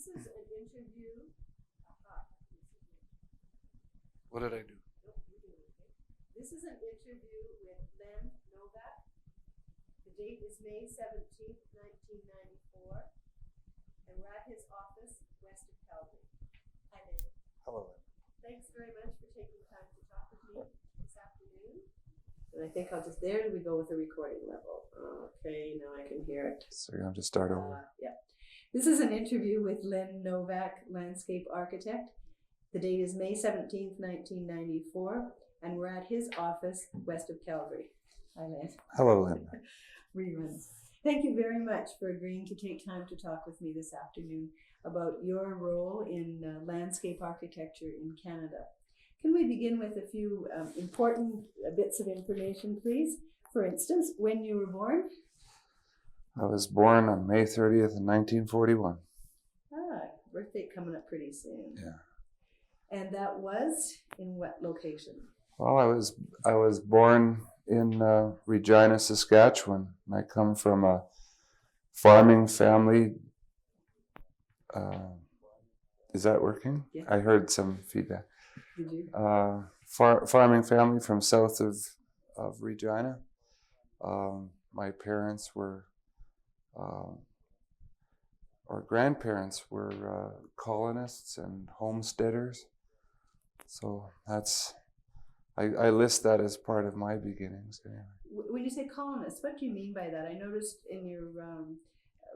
This is an interview. What did I do? This is an interview with Novak. The date is May 17th, 1994, and we're at his office west of Calgary. Hi, Len. Hello. Thanks very much for taking time to talk with me this afternoon. And I think I'll just, there we go with the recording level. Okay, now I can hear it. So you're going to start over. Yeah. This is an interview with Novak, landscape architect. The date is May 17th, 1994, and we're at his office west of Calgary. Hi, Len. Hello, Lynn. Reruns. Thank you very much for agreeing to take time to talk with me this afternoon about your role in landscape architecture in Canada. Can we begin with a few important bits of information, please? For instance, when you were born? I was born on May 30th, 1941. Birthday coming up pretty soon. Yeah. And that was in what location? Well, I was born in Regina, Saskatchewan. I come from a farming family. Is that working? Yeah. I heard some feedback. Did you? Farming family from south of Regina. My parents were, or grandparents were colonists and homesteaders. So I list that as part of my beginnings. Anyway. When you say colonists, what do you mean by that? I noticed in your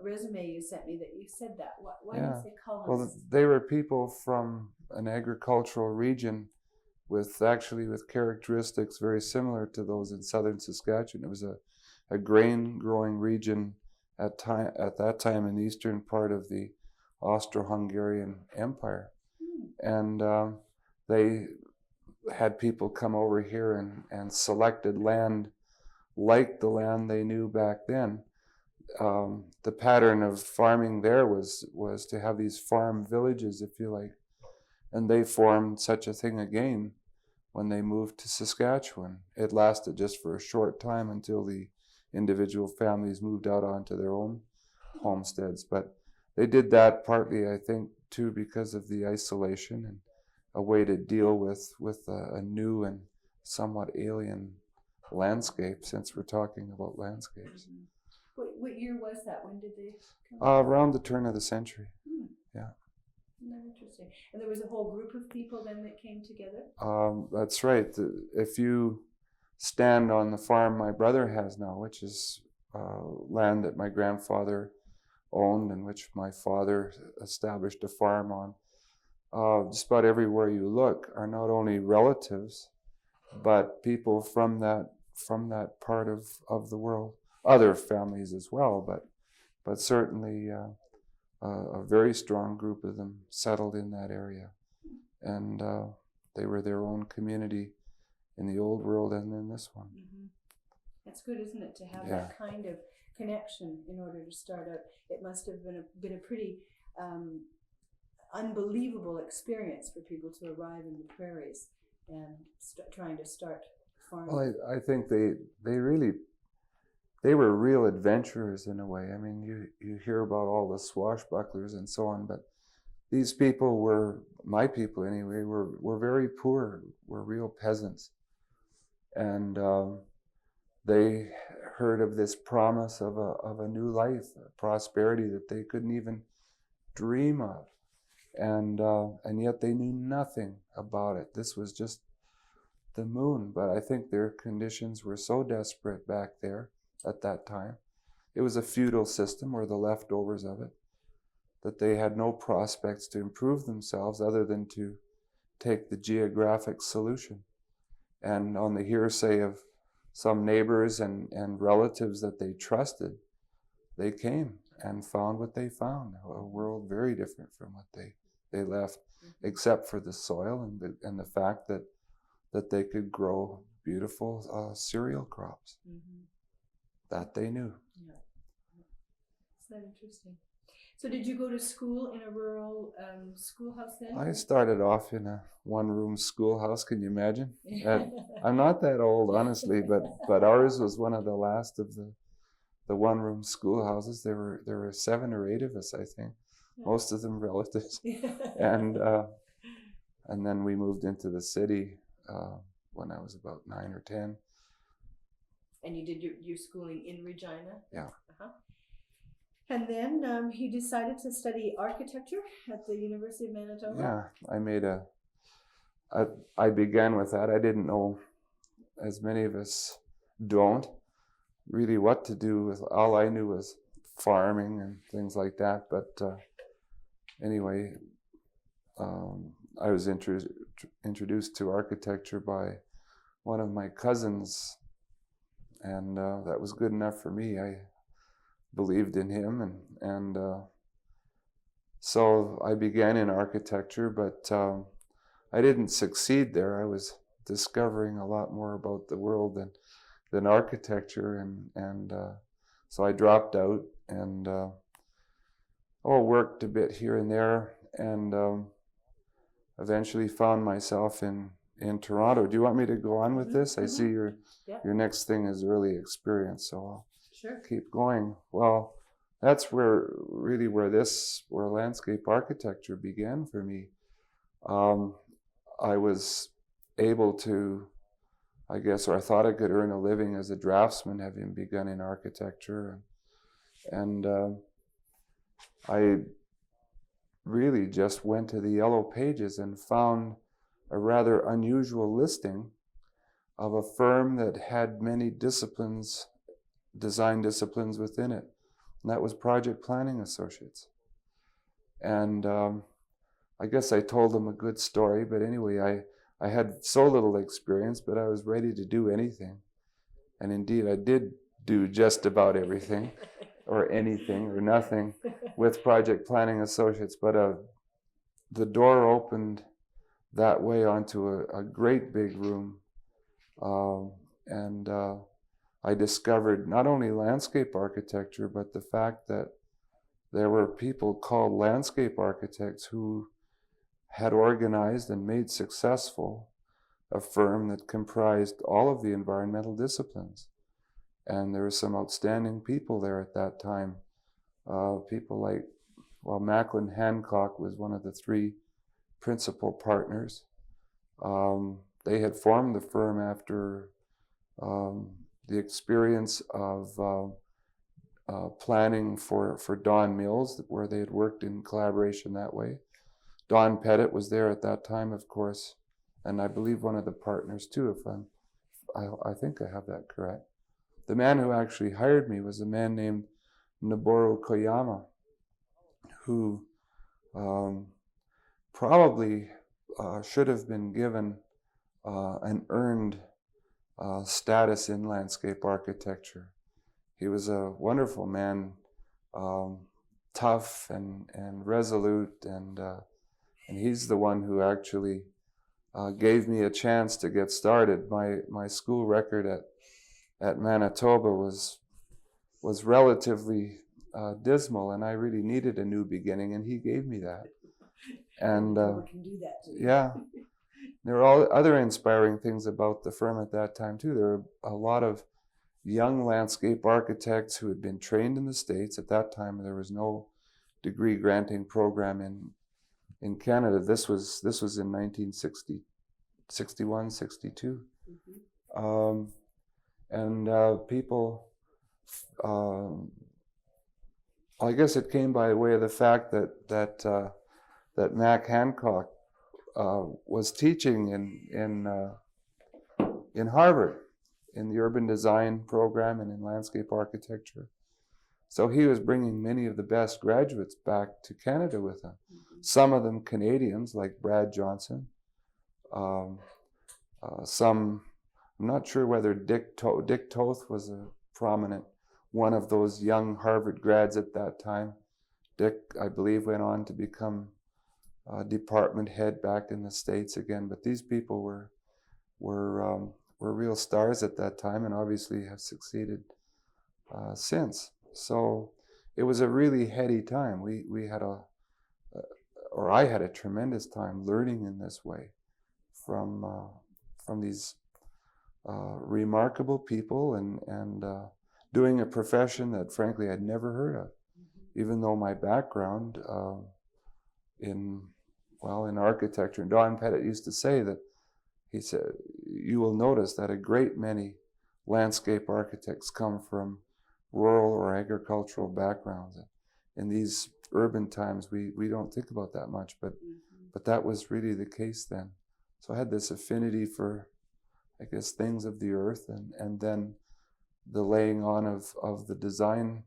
resume you sent me that you said that. Why do you say colonists? Well, they were people from an agricultural region with characteristics very similar to those in southern Saskatchewan. It was a grain growing region at that time in the eastern part of the Austro-Hungarian Empire. And they had people come over here and selected land like the land they knew back then. The pattern of farming there was to have these farm villages, if you like, and they formed such a thing again when they moved to Saskatchewan. It lasted just for a short time until the individual families moved out onto their own homesteads. But they did that partly, I think, too, because of the isolation and a way to deal with a new and somewhat alien landscape, since we're talking about landscapes. Mm-hmm. What year was that? When did they come? Around the turn of the century. Yeah. Interesting. And there was a whole group of people then that came together? That's right. If you stand on the farm my brother has now, which is land that my grandfather owned and which my father established a farm on, just about everywhere you look are not only relatives, but people from that part of the world. Other families as well, but certainly a very strong group of them settled in that area, and they were their own community in the old world and in this one. Mm-hmm. That's good, isn't it, to have that kind of connection in order to start out. It must have been a pretty unbelievable experience for people to arrive in the prairies and trying to start farming. Well, I think they were real adventurers in a way. I mean, you hear about all the swashbucklers and so on, but these people were, my people anyway, were very poor, were real peasants. And they heard of this promise of a new life, a prosperity that they couldn't even dream of. And yet they knew nothing about it. This was just the moon. But I think their conditions were so desperate back there at that time. It was a feudal system, or the leftovers of it, that they had no prospects to improve themselves other than to take the geographic solution. And on the hearsay of some neighbors and relatives that they trusted, they came and found what they found, a world very different from what they left, except for the soil and the fact that they could grow beautiful cereal crops. Mm-hmm. That they knew. Yeah. Isn't that interesting? So did you go to school in a rural schoolhouse then? I started off in a one-room schoolhouse. Can you imagine? I'm not that old, honestly, but ours was one of the last of the one-room schoolhouses. There were 7 or 8 of us, I think, most of them relatives. And then we moved into the city when I was about 9 or 10. And you did your schooling in Regina? Yeah. Uh-huh. And then you decided to study architecture at the University of Manitoba? Yeah, I began with that. I didn't know, as many of us don't, really what to do with. All I knew was farming and things like that. But anyway, I was introduced to architecture by one of my cousins, and that was good enough for me. I believed in him, and so I began in architecture, but I didn't succeed there. I was discovering a lot more about the world than architecture, and so I dropped out and worked a bit here and there, and eventually found myself in Toronto. Do you want me to go on with this? I see your next thing is early experience, so I'll keep going. Well, that's where landscape architecture began for me. I was able to, I guess, or I thought I could earn a living as a draftsman, having begun in architecture, and I really just went to the Yellow Pages and found a rather unusual listing of a firm that had many disciplines, design disciplines within it. And that was Project Planning Associates. And I guess I told them a good story, but anyway, I had so little experience, but I was ready to do anything. And indeed, I did do just about everything, or anything, or nothing with Project Planning Associates. But the door opened that way onto a great big room. And I discovered not only landscape architecture, but the fact that there were people called landscape architects who had organized and made successful a firm that comprised all of the environmental disciplines. And there were some outstanding people there at that time. People like, Macklin Hancock was one of the 3 principal partners. They had formed the firm after the experience of planning for Don Mills, where they had worked in collaboration that way. Don Pettit was there at that time, of course, and I believe one of the partners too, I think I have that correct. The man who actually hired me was a man named Noboru Koyama, who probably should have been given an earned status in landscape architecture. He was a wonderful man, tough and resolute, and he's the one who actually gave me a chance to get started. My school record at Manitoba was relatively dismal, and I really needed a new beginning, and he gave me that. And can do that to you. Yeah, there were all other inspiring things about the firm at that time too. There were a lot of young landscape architects who had been trained in the States. At that time, there was no degree granting program in Canada. This was in 1960, 61, 62. And people, I guess it came by way of the fact that Mac Hancock was teaching in Harvard in the urban design program and in landscape architecture. So he was bringing many of the best graduates back to Canada with him. Some of them Canadians, like Brad Johnson. Some, I'm not sure whether Dick Toth was a prominent one of those young Harvard grads at that time. Dick, I believe, went on to become department head back in the States again. But these people were real stars at that time, and obviously have succeeded since. So it was a really heady time. We had I had a tremendous time learning in this way from these remarkable people, and doing a profession that frankly I'd never heard of, even though my background in architecture. And Don Pettit used to say that, he said, you will notice that a great many landscape architects come from rural or agricultural backgrounds. In these urban times, we don't think about that much, but that was really the case then. So I had this affinity for, I guess, things of the earth, and then the laying on of the design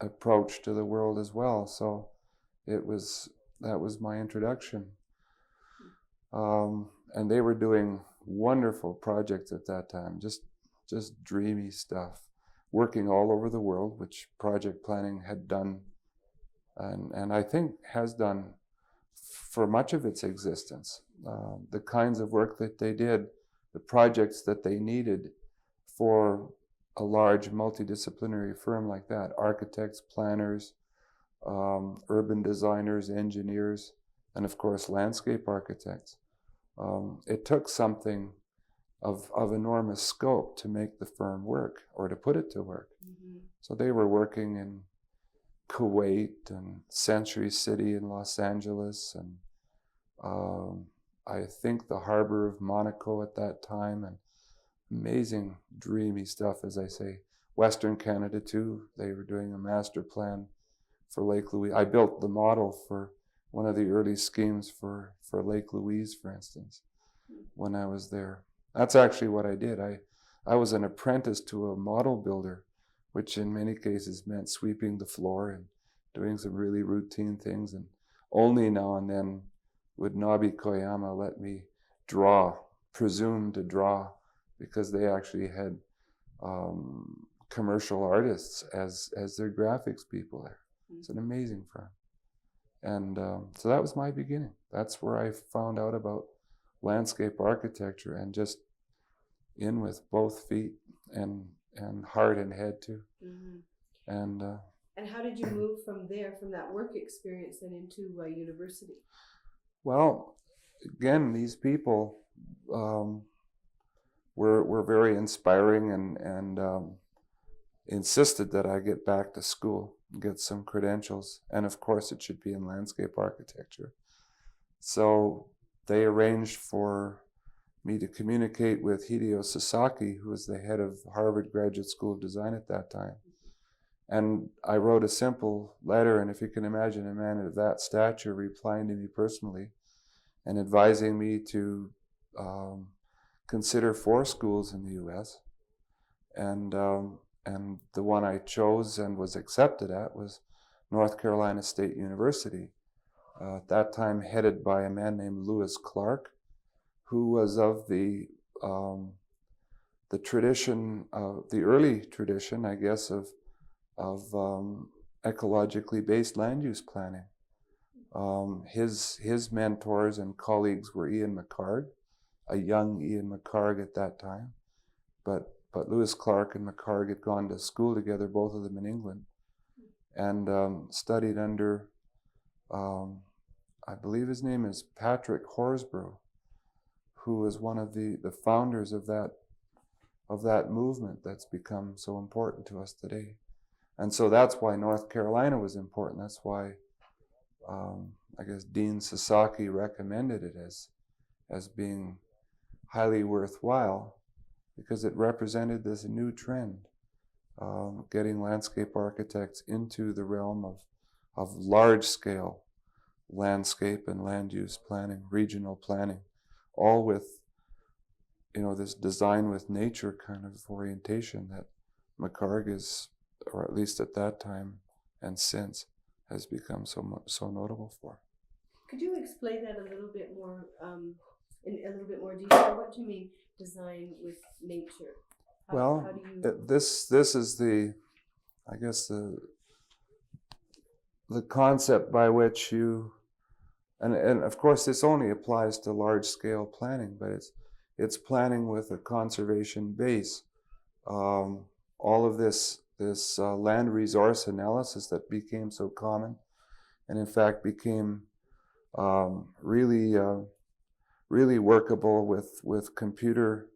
approach to the world as well. So that was my introduction. And they were doing wonderful projects at that time, just dreamy stuff, working all over the world, which project planning had done, and I think has done for much of its existence. The kinds of work that they did, the projects that they needed for a large multidisciplinary firm like that, architects, planners, urban designers, engineers, and of course landscape architects. It took something of enormous scope to make the firm work, or to put it to work. So they were working in Kuwait and Century City in Los Angeles, and I think the harbor of Monaco at that time, and amazing dreamy stuff, as I say. Western Canada too, they were doing a master plan for Lake Louise. I built the model for one of the early schemes for Lake Louise, for instance, when I was there. That's actually what I did. I was an apprentice to a model builder, which in many cases meant sweeping the floor and doing some really routine things, and only now and then would Nabi Koyama let me presume to draw, because they actually had commercial artists as their graphics people there. It's an amazing firm. And so that was my beginning. That's where I found out about landscape architecture, and just in with both feet and heart and head too. And how did you move from there, from that work experience, and into university? Well, again, these people were very inspiring, and insisted that I get back to school, get some credentials, and of course it should be in landscape architecture. So they arranged for me to communicate with Hideo Sasaki, who was the head of Harvard Graduate School of Design at that time. And I wrote a simple letter, and if you can imagine a man of that stature replying to me personally and advising me to consider 4 schools in the U.S., and the one I chose and was accepted at was North Carolina State University, at that time headed by a man named Lewis Clark, who was of the tradition, the early tradition, I guess, of ecologically based land use planning. His mentors and colleagues were Ian McHarg, a young Ian McHarg at that time, but Lewis Clark and McHarg had gone to school together, both of them in England, and studied under, I believe his name is Patrick Horsburgh, who was one of the founders of that movement that's become so important to us today. And so that's why North Carolina was important. That's why I guess Dean Sasaki recommended it as being highly worthwhile, because it represented this new trend, getting landscape architects into the realm of large-scale landscape and land use planning, regional planning, all with, this design with nature kind of orientation that McHarg is, or at least at that time and since, has become so notable for. Could you explain that a little bit more, in a little bit more detail? What do you mean, design with nature? How do you... this is the concept by which you, and of course this only applies to large scale planning, but it's planning with a conservation base. All of this land resource analysis that became so common, and in fact became really workable with computer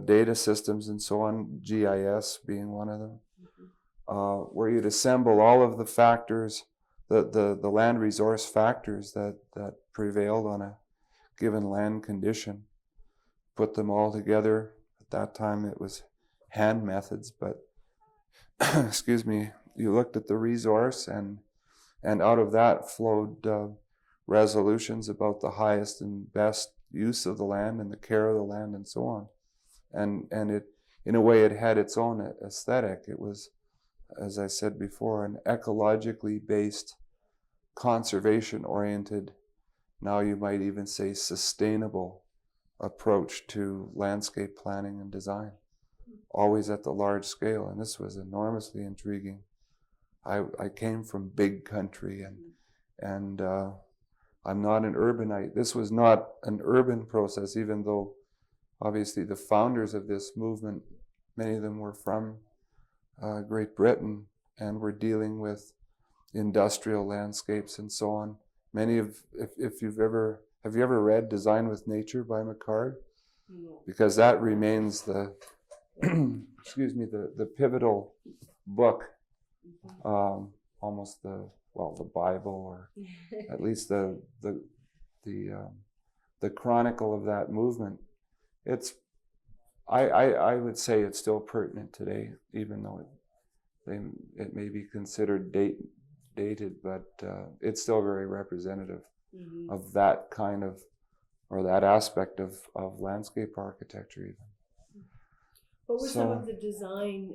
data systems and so on, GIS being one of them, where you'd assemble all of the factors the land resource factors that prevailed on a given land condition, put them all together. At that time it was hand methods, but excuse me, you looked at the resource, and out of that flowed resolutions about the highest and best use of the land and the care of the land and so on. And it, in a way, it had its own aesthetic. It was, as I said before, an ecologically based, conservation-oriented, now you might even say sustainable approach to landscape planning and design, always at the large scale. And this was enormously intriguing. I came from big country, and I'm not an urbanite. This was not an urban process, even though obviously the founders of this movement, many of them were from Great Britain and were dealing with industrial landscapes and so on. Many of, if you've ever, have you ever read Design with Nature by McCard? No. Because that remains the, excuse me, the pivotal book, almost the Bible, or at least the chronicle of that movement. It's, I would say it's still pertinent today, even though it may be considered dated, but it's still very representative of that kind of, or that aspect of landscape architecture even. What were some of the design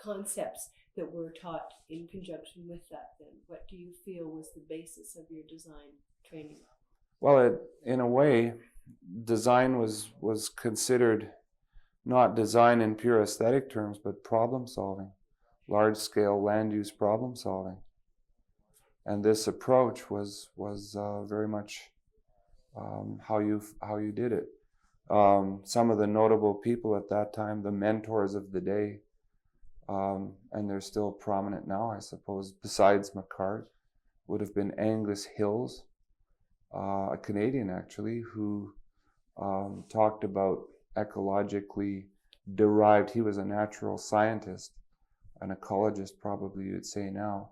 concepts that were taught in conjunction with that then? What do you feel was the basis of your design training? Well, in a way, design was considered not design in pure aesthetic terms, but problem solving, large-scale land use problem solving. And this approach was very much how you did it. Some of the notable people at that time, the mentors of the day, and they're still prominent now, I suppose, besides McCard, would have been Angus Hills, a Canadian actually, who talked about ecologically derived, he was a natural scientist, an ecologist probably you'd say now,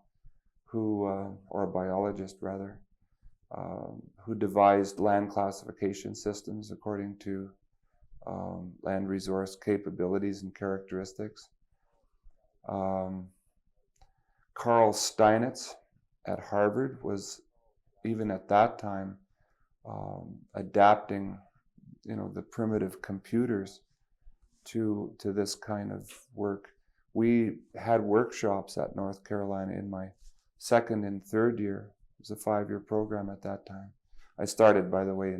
who, or a biologist rather, who devised land classification systems according to land resource capabilities and characteristics. Carl Steinitz at Harvard was, even at that time, adapting, the primitive computers to this kind of work. We had workshops at North Carolina in my second and third year. It was a 5-year program at that time. I started, by the way,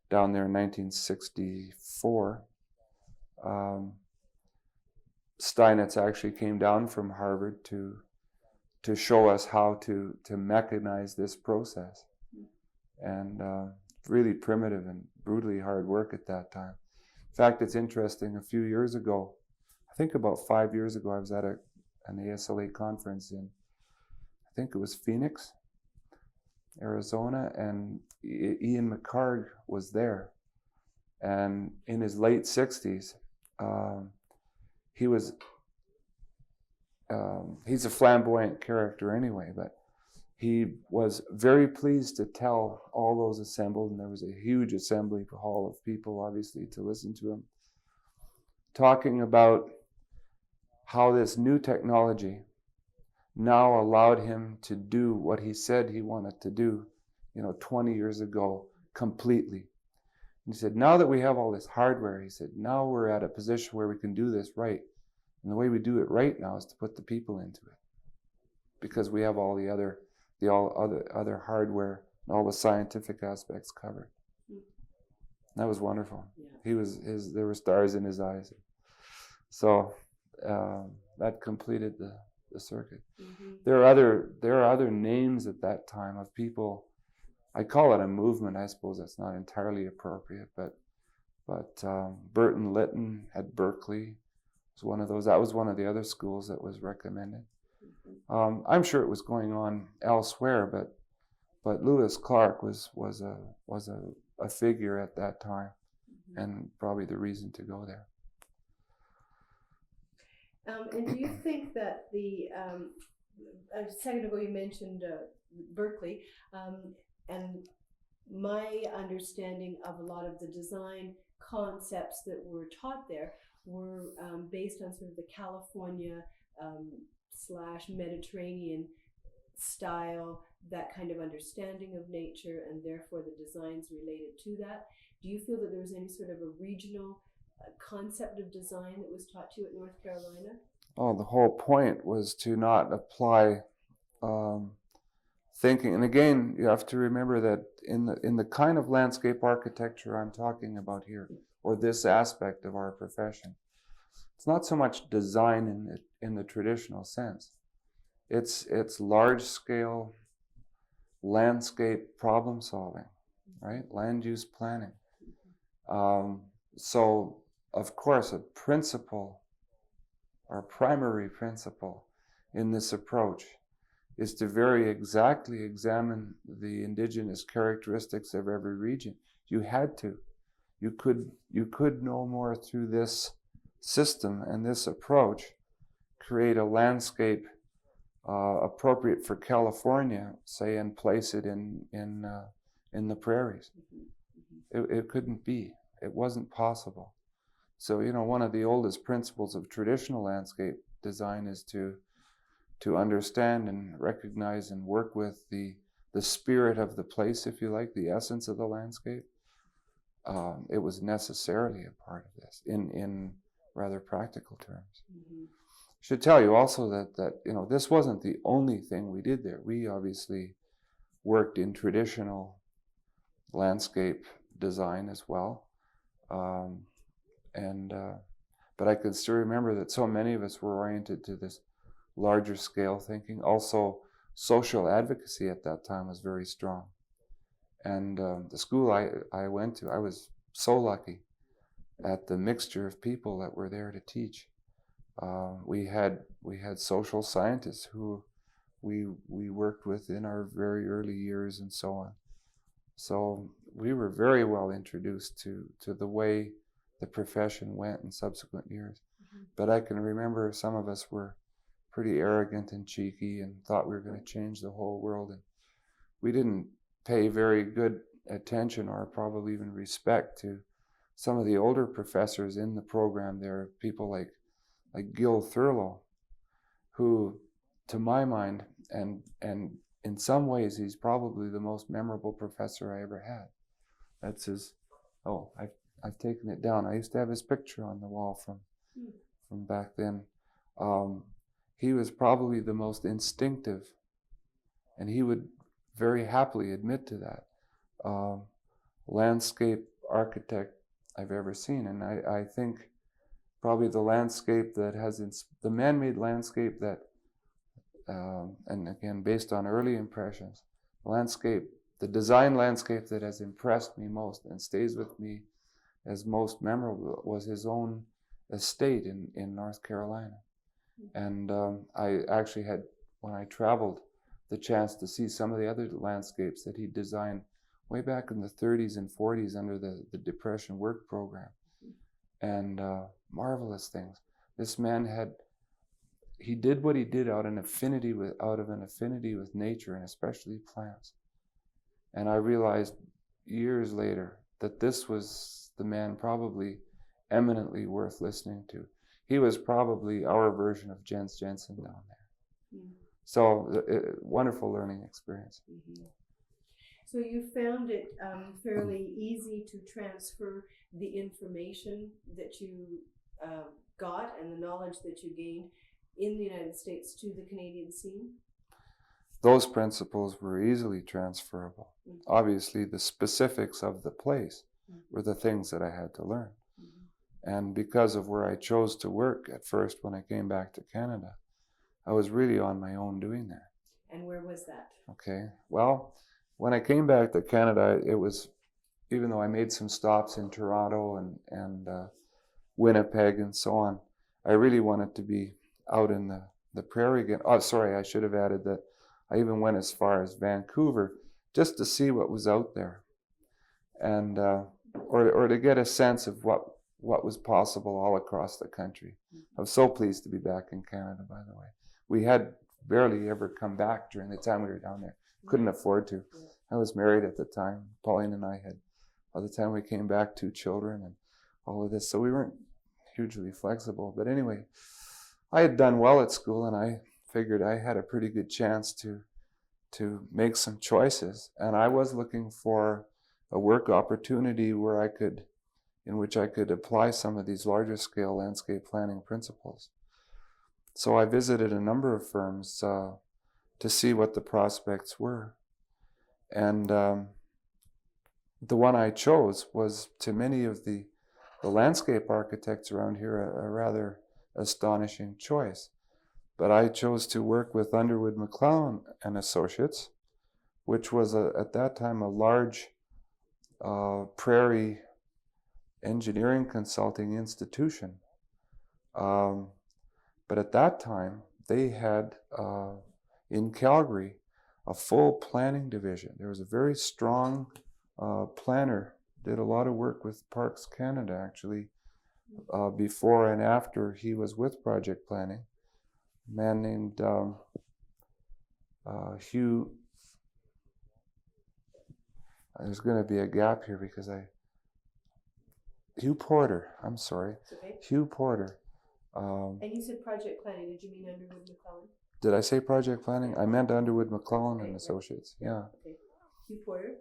down there in 1964. Steinitz actually came down from Harvard to show us how to mechanize this process. And really primitive and brutally hard work at that time. In fact, it's interesting, a few years ago, I think about 5 years ago, I was at an ASLA conference in, I think it was Phoenix, Arizona, and Ian McCard was there. And in his late 60s, he's a flamboyant character anyway, but he was very pleased to tell all those assembled, and there was a huge assembly hall of people, obviously, to listen to him, talking about how this new technology now allowed him to do what he said he wanted to do, 20 years ago, completely. And he said, now that we have all this hardware, he said, now we're at a position where we can do this right. And the way we do it right now is to put the people into it, because we have all the other hardware and all the scientific aspects covered. That was wonderful. Yeah. There were stars in his eyes. So that completed the circuit. Mm-hmm. There are other names at that time of people. I call it a movement. I suppose that's not entirely appropriate, but Burton Lytton at Berkeley was one of those. That was one of the other schools that was recommended. I'm sure it was going on elsewhere, but Lewis Clark was a figure at that time, and probably the reason to go there. And do you think that the a second ago you mentioned Berkeley, and my understanding of a lot of the design concepts that were taught there were based on sort of the California / Mediterranean style, that kind of understanding of nature, and therefore the designs related to that. Do you feel that there was any sort of a regional concept of design that was taught to you at North Carolina? Oh, the whole point was to not apply thinking. And again, you have to remember that in the kind of landscape architecture I'm talking about here, or this aspect of our profession, it's not so much design in the traditional sense. It's large scale landscape problem solving, right? Land use planning. So of course, a principle, our primary principle in this approach, is to very exactly examine the indigenous characteristics of every region. You had to. You could no more through this system and this approach create a landscape appropriate for California, say, and place it in the prairies. It couldn't be. It wasn't possible. So, one of the oldest principles of traditional landscape design is to understand and recognize and work with the spirit of the place, if you like, the essence of the landscape. It was necessarily a part of this in rather practical terms. Should tell you also that this wasn't the only thing we did there. We obviously worked in traditional landscape design as well, but I can still remember that so many of us were oriented to this larger scale thinking. Also, social advocacy at that time was very strong. And the school I went to, I was so lucky at the mixture of people that were there to teach. We had social scientists who we worked with in our very early years and so on. So we were very well introduced to the way the profession went in subsequent years. But I can remember some of us were pretty arrogant and cheeky and thought we were going to change the whole world. And we didn't pay very good attention or probably even respect to some of the older professors in the program. There are people like Gil Thurlow, who, to my mind, and in some ways, he's probably the most memorable professor I ever had. That's his. Oh, I've taken it down. I used to have his picture on the wall from back then. He was probably the most instinctive, and he would very happily admit to that, landscape architect I've ever seen. And I think probably the landscape that has the man-made landscape that, and again, based on early impressions, the design landscape that has impressed me most and stays with me as most memorable was his own estate in North Carolina. And I actually had, when I traveled, the chance to see some of the other landscapes that he designed way back in the 30s and 40s under the Depression Work Program. And marvelous things. This man he did what he did out of an affinity with nature, and especially plants. And I realized years later that this was the man probably eminently worth listening to. He was probably our version of Jens Jensen down there. So wonderful learning experience. So you found it fairly easy to transfer the information that you got and the knowledge that you gained in the United States to the Canadian scene? Those principles were easily transferable. Obviously, the specifics of the place were the things that I had to learn. And because of where I chose to work at first when I came back to Canada, I was really on my own doing that. And where was that? Okay. Well, when I came back to Canada, it was, even though I made some stops in Toronto and Winnipeg and so on, I really wanted to be out in the prairie again. Oh, sorry, I should have added that I even went as far as Vancouver just to see what was out there, and or to get a sense of what was possible all across the country. I was so pleased to be back in Canada, by the way. We had barely ever come back during the time we were down there. Couldn't afford to. Yeah. I was married at the time. Pauline and I had, by the time we came back, 2 children and all of this. So we weren't hugely flexible. But anyway, I had done well at school, and I figured I had a pretty good chance to make some choices. And I was looking for a work opportunity in which I could apply some of these larger scale landscape planning principles. So I visited a number of firms to see what the prospects were. And the one I chose was, to many of the landscape architects around here, a rather astonishing choice. But I chose to work with Underwood McClellan and Associates, which was at that time a large prairie engineering consulting institution. But at that time, they had in Calgary a full planning division. There was a very strong planner, did a lot of work with Parks Canada actually, before and after he was with project planning. A man named Hugh. There's going to be a gap here because Hugh Porter. I'm sorry. Okay. Hugh Porter. And you said project planning. Did you mean Underwood McClellan? Did I say project planning? I meant Underwood McClellan and Associates. Yeah. Okay. Hugh Porter.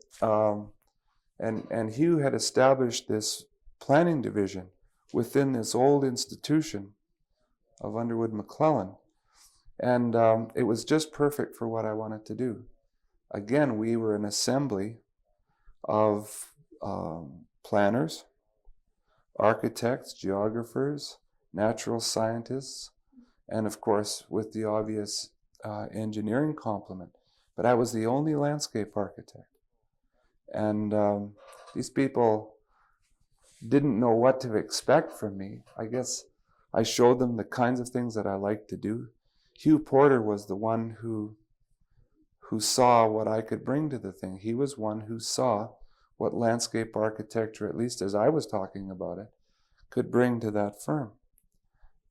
And Hugh had established this planning division within this old institution of Underwood McClellan. And it was just perfect for what I wanted to do. Again, we were an assembly of planners, architects, geographers, natural scientists, and of course with the obvious engineering complement. But I was the only landscape architect. And these people didn't know what to expect from me. I guess I showed them the kinds of things that I like to do. Hugh Porter was the one who saw what I could bring to the thing. He was one who saw what landscape architecture, at least as I was talking about it, could bring to that firm.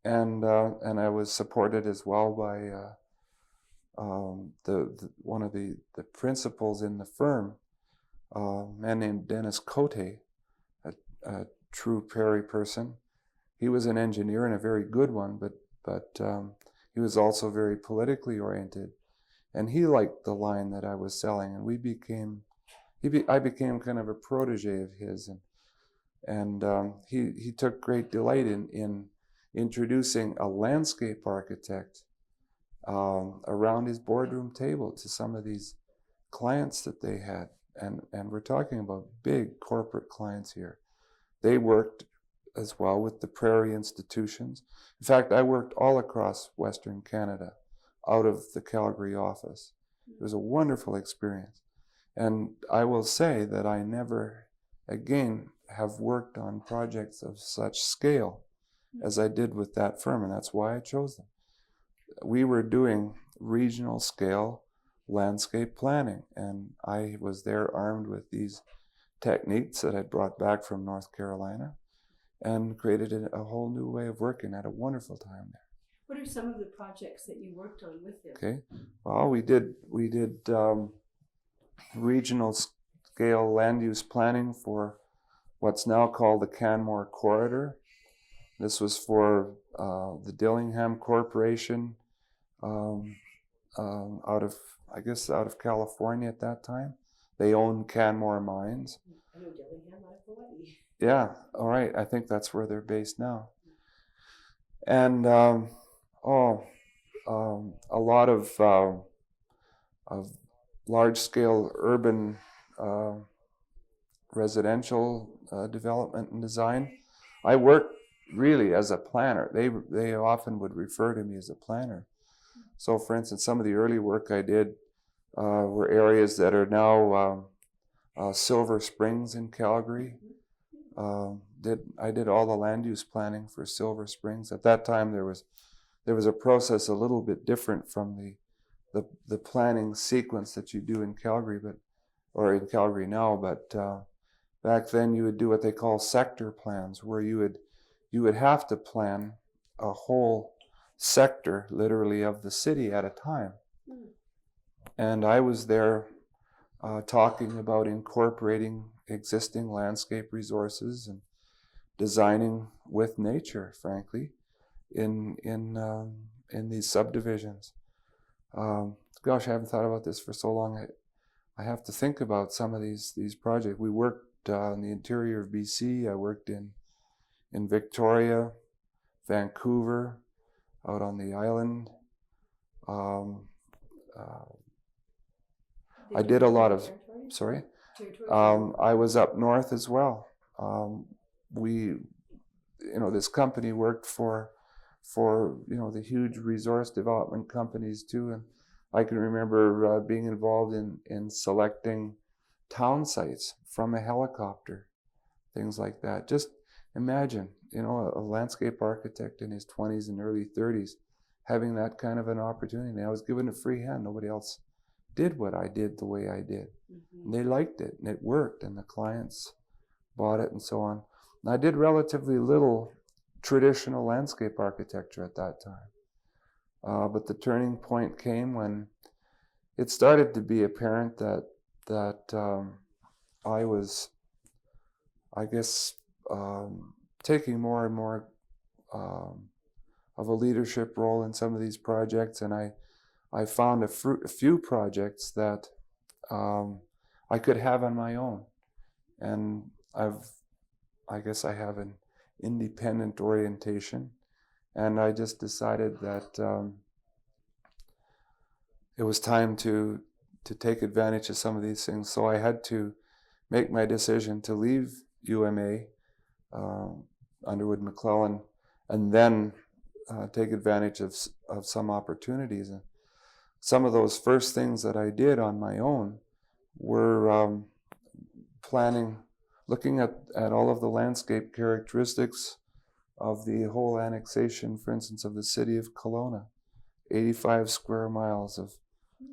And I was supported as well by one of the principals in the firm, a man named Dennis Cote, a true prairie person. He was an engineer and a very good one, but he was also very politically oriented, and he liked the line that I was selling, and I became kind of a protege of his, and he took great delight in introducing a landscape architect around his boardroom table to some of these clients that they had, and we're talking about big corporate clients here. They worked as well with the prairie institutions. In fact, I worked all across Western Canada out of the Calgary office. It was a wonderful experience. And I will say that I never again have worked on projects of such scale as I did with that firm, and that's why I chose them. We were doing regional scale landscape planning, and I was there armed with these techniques that I brought back from North Carolina and created a whole new way of working. I had a wonderful time there. What are some of the projects that you worked on with them? Okay, well, we did regional scale land use planning for what's now called the Canmore Corridor. This was for the Dillingham Corporation out of California at that time. They owned Canmore Mines. I know Dillingham out of Hawaii. Yeah, all right. I think that's where they're based now. And a lot of large-scale urban residential development and design. I worked really as a planner. They often would refer to me as a planner. So, for instance, some of the early work I did were areas that are now Silver Springs in Calgary. I did all the land use planning for Silver Springs. At that time, there was a process a little bit different from the planning sequence that you do in Calgary, or in Calgary now. But back then, you would do what they call sector plans, where you would have to plan a whole sector, literally, of the city at a time. Mm. And I was there talking about incorporating existing landscape resources and designing with nature, frankly, in these subdivisions. Gosh, I haven't thought about this for so long. I have to think about some of these projects. We worked in the interior of BC. I worked in Victoria, Vancouver, out on the island. I did a lot of, sorry? I was up north as well. This company worked for the huge resource development companies too, and I can remember being involved in selecting town sites from a helicopter, things like that. Just imagine, a landscape architect in his 20s and early 30s having that kind of an opportunity. I was given a free hand. Nobody else did what I did the way I did. Mm-hmm. And they liked it, and it worked, and the clients bought it, and so on. And I did relatively little traditional landscape architecture at that time. But the turning point came when it started to be apparent that I was, I guess, taking more and more of a leadership role in some of these projects, and I found a few projects that I could have on my own, and I guess I have an independent orientation, and I just decided that it was time to take advantage of some of these things. So I had to make my decision to leave UMA, Underwood McClellan, and then take advantage of some opportunities. And some of those first things that I did on my own were looking at all of the landscape characteristics of the whole annexation, for instance, of the city of Kelowna, 85 square miles of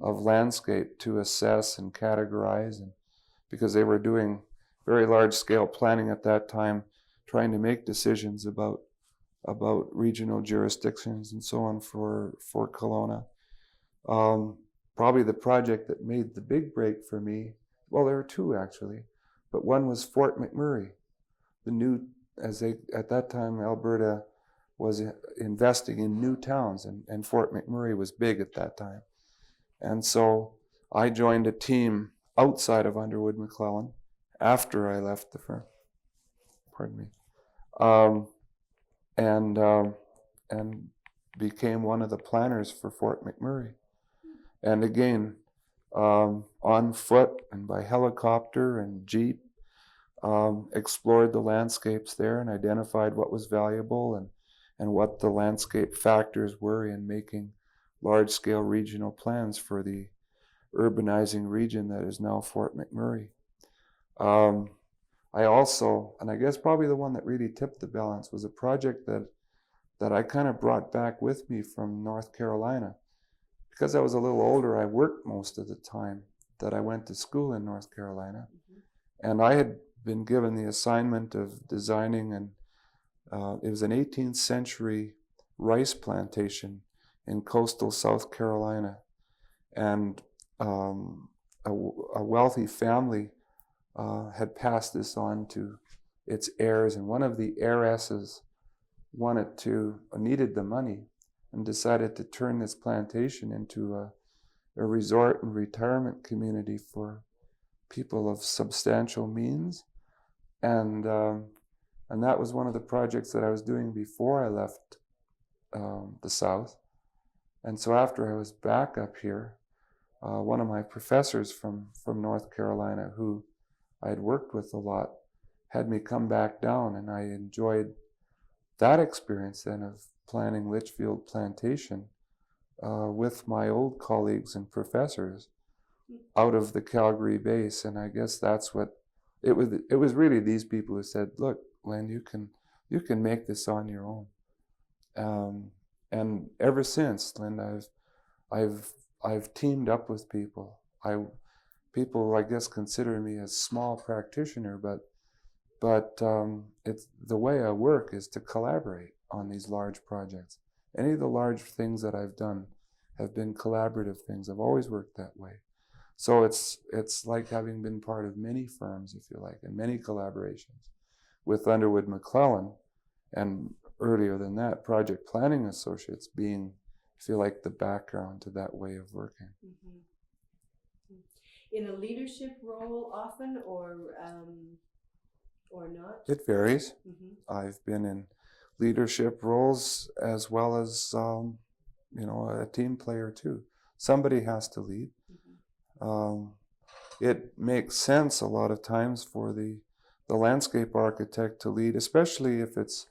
landscape to assess and categorize, and because they were doing very large scale planning at that time, trying to make decisions about regional jurisdictions and so on for Kelowna. Probably the project that made the big break for me, well, there were two actually, but one was Fort McMurray. At that time, Alberta was investing in new towns, and Fort McMurray was big at that time. And so I joined a team outside of Underwood McClellan after I left the firm. Pardon me. And became one of the planners for Fort McMurray. And again, on foot and by helicopter and jeep, explored the landscapes there and identified what was valuable and what the landscape factors were in making large-scale regional plans for the urbanizing region that is now Fort McMurray. I also, and I guess probably the one that really tipped the balance, was a project that I kind of brought back with me from North Carolina. Because I was a little older, I worked most of the time that I went to school in North Carolina. Mm-hmm. And I had been given the assignment of designing, and it was an 18th century rice plantation in coastal South Carolina. And a wealthy family had passed this on to its heirs, and one of the heiresses needed the money and decided to turn this plantation into a resort and retirement community for people of substantial means. And that was one of the projects that I was doing before I left the South. And so after I was back up here, one of my professors from North Carolina, who I had worked with a lot, had me come back down, and I enjoyed that experience then of planning Litchfield Plantation with my old colleagues and professors out of the Calgary base. And I guess that's what it was. It was really these people who said, "Look, Len, you can make this on your own." And ever since, Len, I've teamed up with people. People, I guess, consider me a small practitioner, but it's the way I work is to collaborate on these large projects Any of the large things that I've done have been collaborative things. I've always worked that way. So it's like having been part of many firms, if you like, and many collaborations with Underwood McClellan, and earlier than that, Project Planning Associates being, if you like, the background to that way of working. Mm-hmm. In a leadership role often, or not? It varies. Mm-hmm. I've been in leadership roles as well as, a team player too. Somebody has to lead. Mm-hmm. It makes sense a lot of times for the landscape architect to lead, especially if it's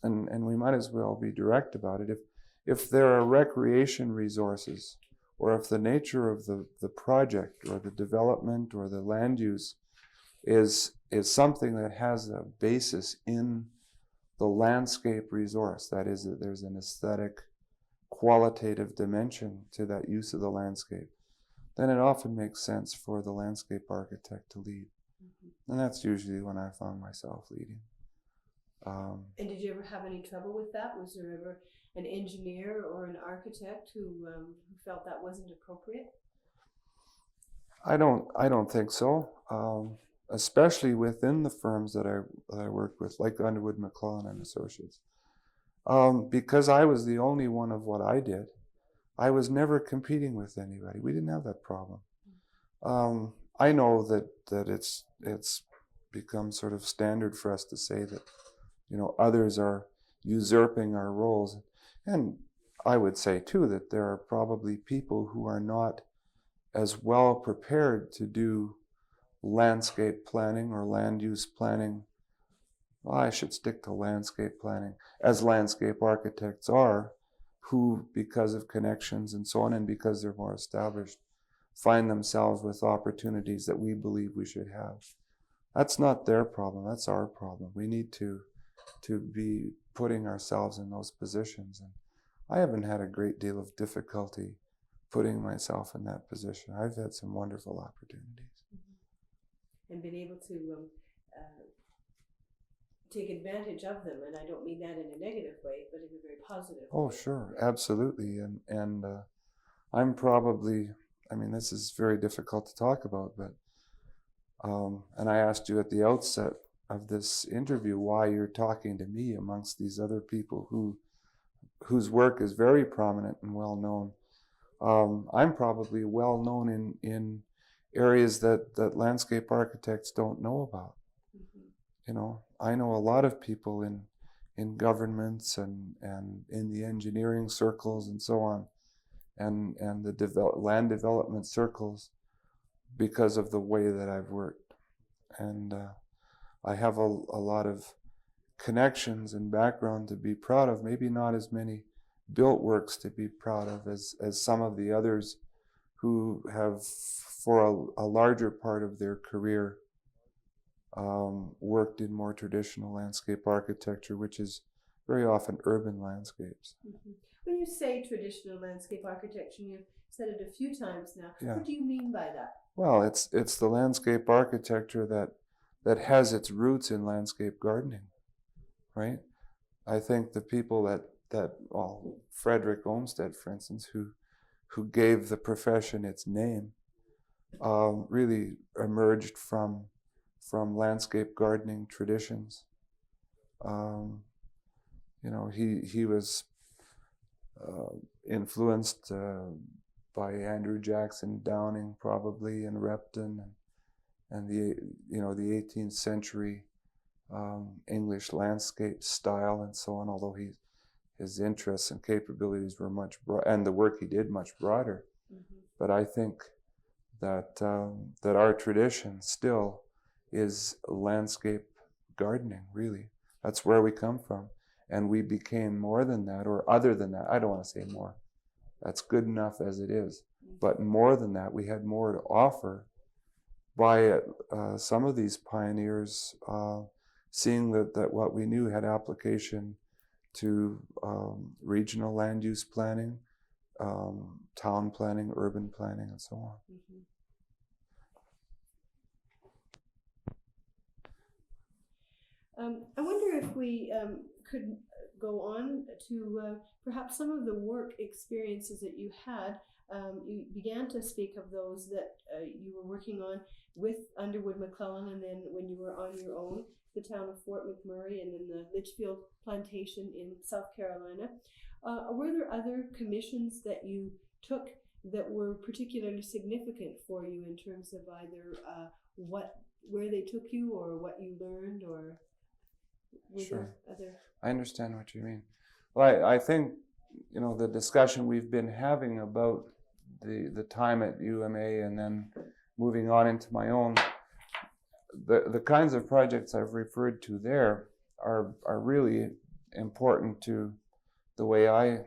and we might as well be direct about it. If there are recreation resources, or if the nature of the project or the development or the land use is something that has a basis in the landscape resource, that is, that there's an aesthetic, qualitative dimension to that use of the landscape, then it often makes sense for the landscape architect to lead. Mm-hmm. And that's usually when I found myself leading. And did you ever have any trouble with that? Was there ever an engineer or an architect who felt that wasn't appropriate? I don't think so. Especially within the firms that I worked with, like Underwood McClellan and Associates, because I was the only one of what I did. I was never competing with anybody. We didn't have that problem. I know that it's become sort of standard for us to say that, others are usurping our roles, and I would say too that there are probably people who are not as well prepared to do landscape planning or land use planning. Well, I should stick to landscape planning, as landscape architects are, who, because of connections and so on, and because they're more established, find themselves with opportunities that we believe we should have. That's not their problem, that's our problem. We need to be putting ourselves in those positions. And I haven't had a great deal of difficulty putting myself in that position. I've had some wonderful opportunities. Mm-hmm. And been able to take advantage of them, and I don't mean that in a negative way, but in a very positive way. Oh, sure, absolutely. And I'm probably, this is very difficult to talk about, but and I asked you at the outset of this interview why you're talking to me amongst these other people whose work is very prominent and well known. I'm probably well known in areas that landscape architects don't know about. Mm-hmm. I know a lot of people in governments and in the engineering circles and so on, and the land development circles, because of the way that I've worked. And I have a lot of connections and background to be proud of, maybe not as many built works to be proud of as some of the others who have, for a larger part of their career, worked in more traditional landscape architecture, which is very often urban landscapes. Mm-hmm. When you say traditional landscape architecture, you've said it a few times now. Yeah. What do you mean by that? Well, it's the landscape architecture that has its roots in landscape gardening, right? I think the people that Frederick Olmsted, for instance, who gave the profession its name, really emerged from landscape gardening traditions. He was influenced by Andrew Jackson Downing, probably, in Repton, and the 18th century English landscape style and so on. Although his interests and capabilities were much broader, and the work he did much broader. Mm-hmm. But I think that our tradition still is landscape gardening. Really, that's where we come from, and we became more than that, or other than that. I don't want to say more. That's good enough as it is. But more than that, we had more to offer by some of these pioneers seeing that what we knew had application to regional land use planning, town planning, urban planning, and so on. Mm-hmm. I wonder if we could go on to perhaps some of the work experiences that you had. You began to speak of those that you were working on with Underwood McClellan, and then when you were on your own, the town of Fort McMurray, and then the Litchfield Plantation in South Carolina. Were there other commissions that you took that were particularly significant for you in terms of either where they took you or what you learned, or were Sure. there other? I understand what you mean. Well, I think, the discussion we've been having about the time at UMA and then moving on into my own, the kinds of projects I've referred to there are really important to the way I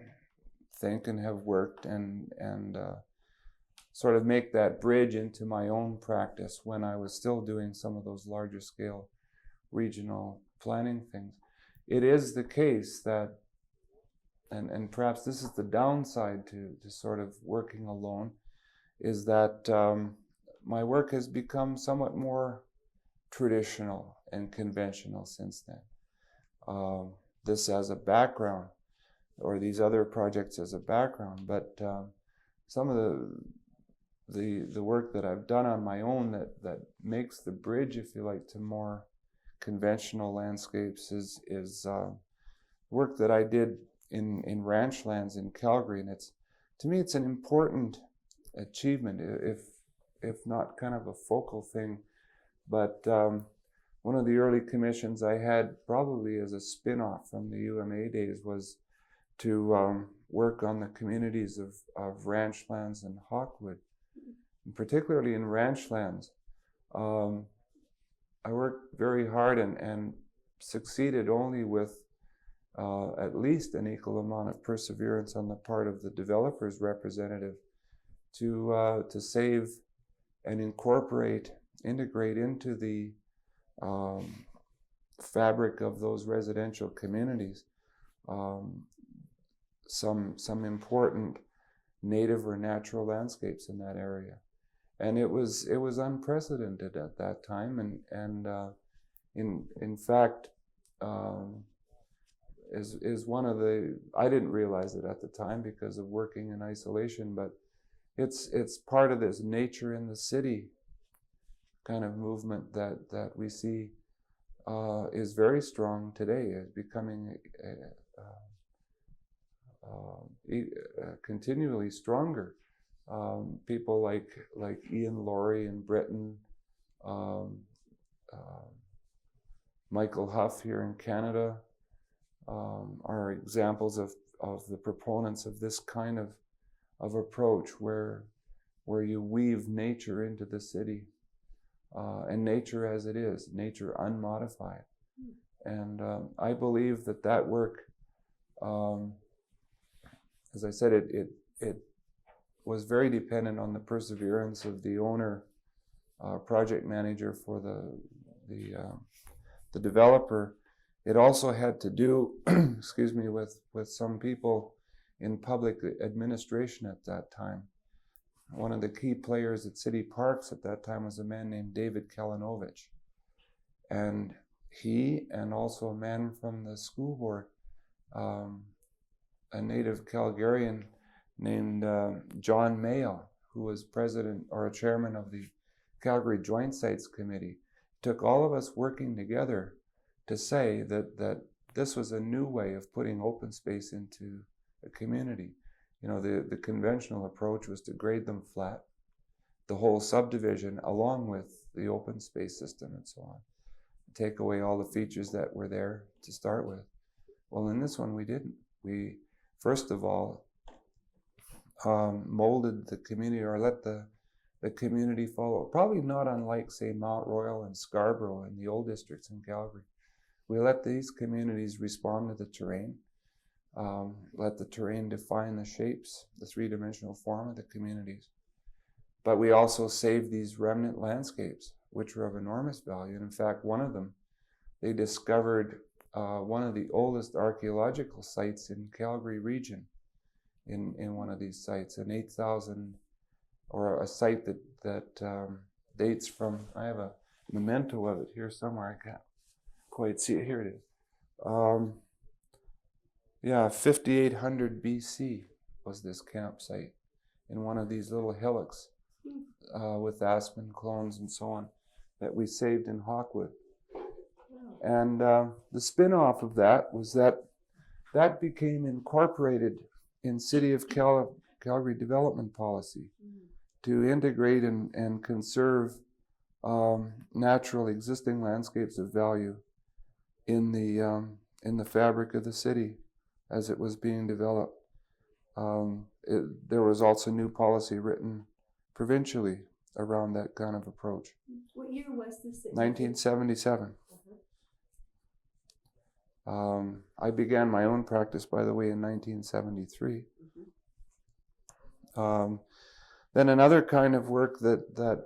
think and have worked, and sort of make that bridge into my own practice when I was still doing some of those larger scale regional planning things. It is the case that, and perhaps this is the downside to sort of working alone, is that my work has become somewhat more traditional and conventional since then. This as a background, or these other projects as a background, but some of the work that I've done on my own that makes the bridge, if you like, to more conventional landscapes is work that I did in ranch lands in Calgary, and to me it's an important achievement, if not kind of a focal thing. But one of the early commissions I had, probably as a spin-off from the UMA days, was to work on the communities of ranch lands and Hawkwood, and particularly in ranch lands. I worked very hard and succeeded only with at least an equal amount of perseverance on the part of the developer's representative to save and integrate into the fabric of those residential communities some important native or natural landscapes in that area. And it was unprecedented at that time, and in fact is one of the, I didn't realize it at the time because of working in isolation, but it's part of this nature in the city kind of movement that we see is very strong today, is becoming continually stronger. People like Ian Laurie in Britain, Michael Huff here in Canada are examples of the proponents of this kind of approach where you weave nature into the city, and nature as it is, nature unmodified. And I believe that work, as I said, it was very dependent on the perseverance of the owner, project manager for the developer. It also had to do, excuse me, with some people in public administration at that time. One of the key players at City Parks at that time was a man named David Kalinovich. And he, and also a man from the school board, a native Calgarian named John Mayo, who was president or chairman of the Calgary Joint Sites Committee, took all of us working together to say that this was a new way of putting open space into a community. The conventional approach was to grade them flat, the whole subdivision, along with the open space system and so on. Take away all the features that were there to start with. Well, in this one we didn't. We, first of all, molded the community, or let the community follow. Probably not unlike, say, Mount Royal and Scarborough and the old districts in Calgary. We let these communities respond to the terrain, let the terrain define the shapes, the three-dimensional form of the communities. But we also saved these remnant landscapes, which were of enormous value. And in fact, one of them, they discovered one of the oldest archaeological sites in Calgary region in one of these sites, an 8,000, or a site that dates from, I have a memento of it here somewhere, I can't quite see it, here it is. Yeah, 5800 BC was this campsite in one of these little hillocks with aspen clones and so on that we saved in Hawkwood. Wow. And the spin-off of that was that became incorporated in City of Calgary development policy to integrate and conserve natural existing landscapes of value in the fabric of the city as it was being developed. There was also new policy written provincially around that kind of approach. What year was this? 1977. I began my own practice, by the way, in 1973. Then another kind of work that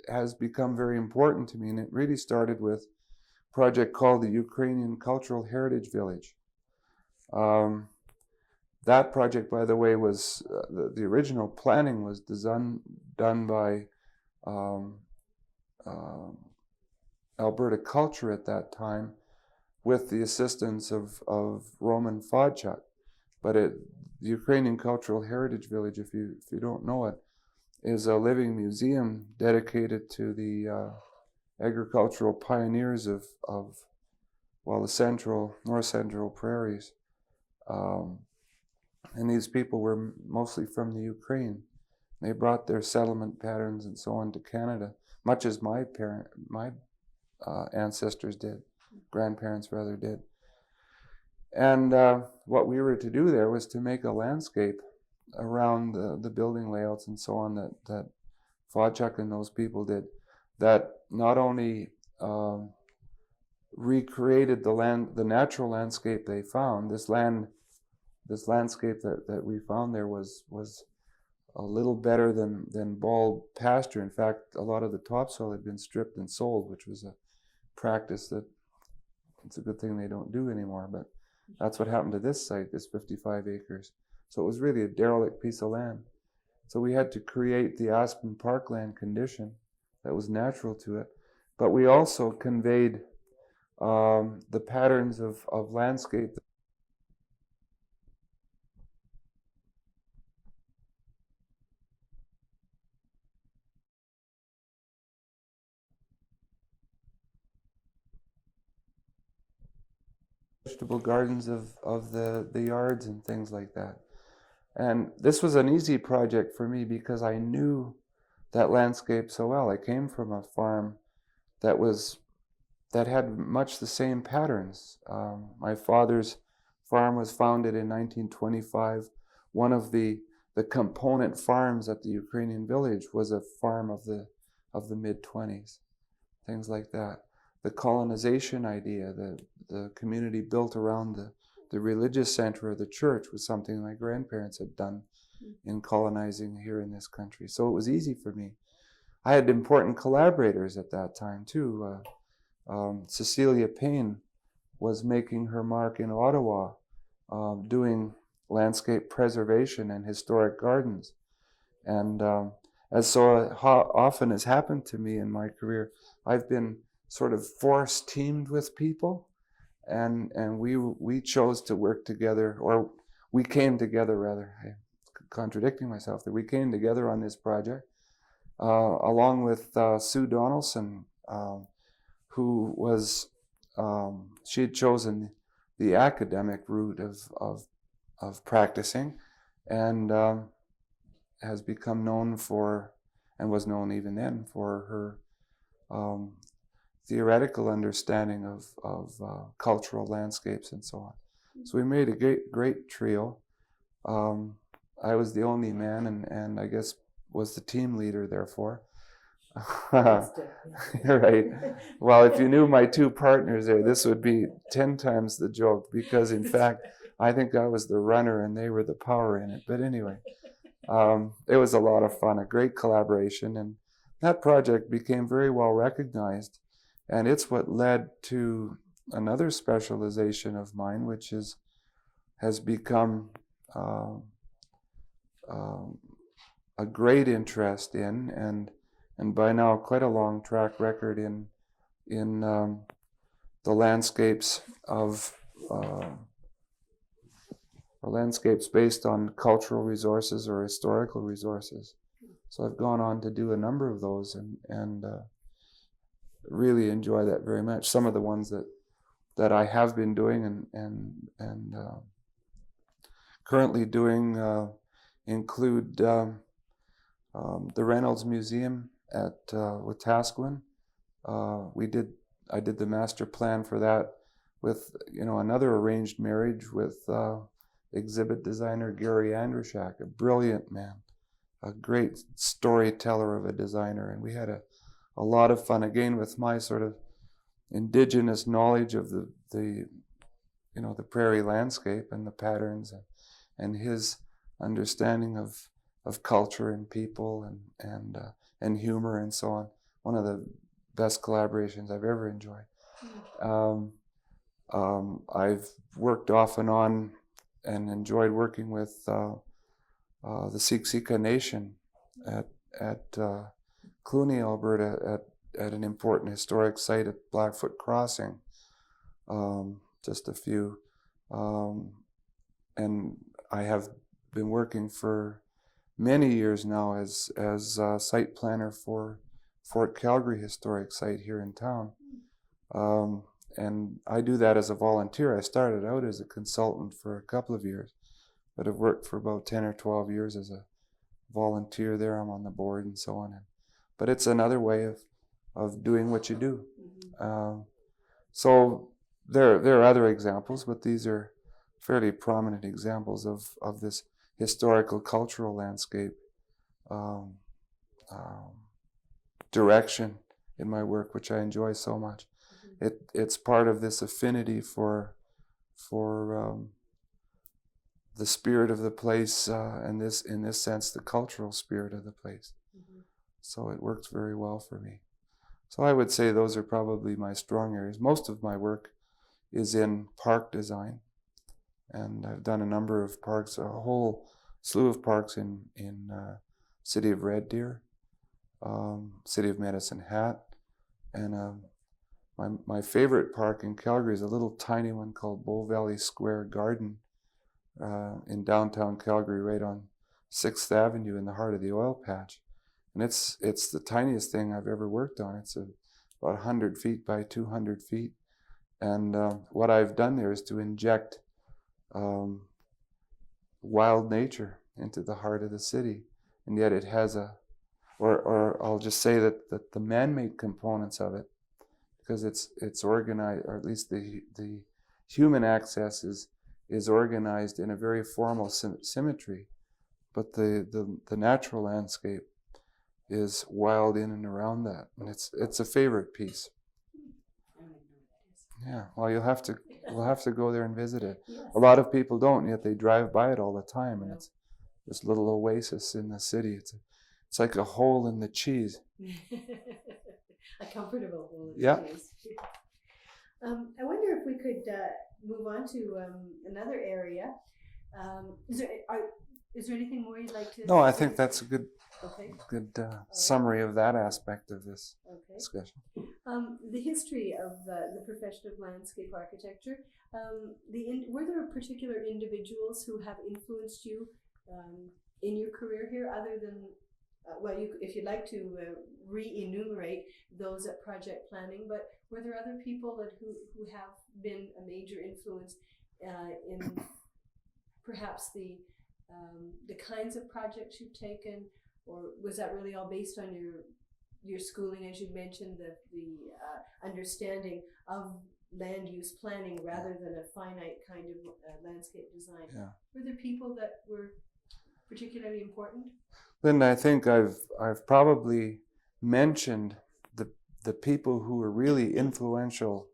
has become very important to me, and it really started with a project called the Ukrainian Cultural Heritage Village. That project, by the way, was the original planning was done by Alberta Culture at that time, with the assistance of Roman Fodchuk. But the Ukrainian Cultural Heritage Village, if you don't know it, is a living museum dedicated to the agricultural pioneers of the north central prairies. And these people were mostly from the Ukraine. They brought their settlement patterns and so on to Canada, much as my ancestors did. Grandparents rather did. And what we were to do there was to make a landscape around the building layouts and so on that Fodchuk and those people did, that not only recreated the natural landscape they found. This landscape that we found there was a little better than bald pasture. In fact, a lot of the topsoil had been stripped and sold, which was a practice that it's a good thing they don't do anymore, but that's what happened to this site, this 55 acres. So it was really a derelict piece of land. So we had to create the aspen parkland condition that was natural to it, but we also conveyed the patterns of landscape. Vegetable gardens of the yards and things like that. And this was an easy project for me because I knew that landscape so well. I came from a farm that had much the same patterns. My father's farm was founded in 1925. One of the component farms at the Ukrainian village was a farm of the mid-20s, things like that. The colonization idea, the community built around the religious center of the church was something my grandparents had done in colonizing here in this country. So it was easy for me. I had important collaborators at that time too. Cecilia Payne was making her mark in Ottawa, doing landscape preservation and historic gardens. And as so often has happened to me in my career, I've been sort of force teamed with people, and we chose to work together, or we came together rather. I'm contradicting myself, that we came together on this project along with Sue Donaldson, who was she had chosen the academic route of practicing, and has become known for, and was known even then for her theoretical understanding of cultural landscapes and so on. So we made a great trio. I was the only man, and I guess was the team leader, therefore. Right. Well, if you knew my two partners there, this would be 10 times the joke, because in fact, I think I was the runner and they were the power in it. But anyway, it was a lot of fun, a great collaboration, and that project became very well recognized. And it's what led to another specialization of mine, which has become a great interest in, and by now quite a long track record in the landscapes of or landscapes based on cultural resources or historical resources. So I've gone on to do a number of those and really enjoy that very much. Some of the ones that I have been doing and currently doing include the Reynolds Museum at Wetaskiwin. I did the master plan for that with another arranged marriage with exhibit designer Gary Andrushak, a brilliant man, a great storyteller of a designer, and we had a lot of fun again with my sort of indigenous knowledge of the prairie landscape and the patterns and his understanding of culture and people and humor and so on. One of the best collaborations I've ever enjoyed. I've worked off and on and enjoyed working with the Siksika Nation at Cluny, Alberta, at an important historic site at Blackfoot Crossing. Just a few, and I have been working for many years now as site planner for Fort Calgary Historic Site here in town. And I do that as a volunteer. I started out as a consultant for a couple of years, but I've worked for about 10 or 12 years as a volunteer there. I'm on the board and so on. But it's another way of doing what you do. So there are other examples, but these are fairly prominent examples of this historical cultural landscape direction in my work, which I enjoy so much. It's part of this affinity for the spirit of the place, and in this sense the cultural spirit of the place. So it works very well for me. So I would say those are probably my strong areas. Most of my work is in park design, and I've done a number of parks, a whole slew of parks in city of Red Deer, city of Medicine Hat, and my favorite park in Calgary is a little tiny one called Bow Valley Square Garden in downtown Calgary, right on 6th Avenue in the heart of the oil patch. And it's the tiniest thing I've ever worked on. It's about 100 feet by 200 feet. And what I've done there is to inject wild nature into the heart of the city. And yet it has or I'll just say that the man-made components of it, because it's organized, or at least the human access is organized in a very formal symmetry, but the natural landscape is wild in and around that, and it's a favorite piece. Yeah, well, we'll have to go there and visit it. Yes. A lot of people don't, yet they drive by it all the time, and it's this little oasis in the city. It's like a hole in the cheese. A comfortable hole in the cheese. I wonder if we could move on to another area. Is there anything more you'd like to? No, I think that's a good Right. summary of that aspect of this discussion. The history of the profession of landscape architecture. Were there particular individuals who have influenced you in your career here, other than if you'd like to re-enumerate those at project planning, but were there other people who have been a major influence in perhaps the kinds of projects you've taken, or was that really all based on your schooling, as you mentioned, the understanding of land use planning rather than a finite kind of landscape design? Yeah. Were there people that were particularly important? Linda, I think I've probably mentioned the people who were really influential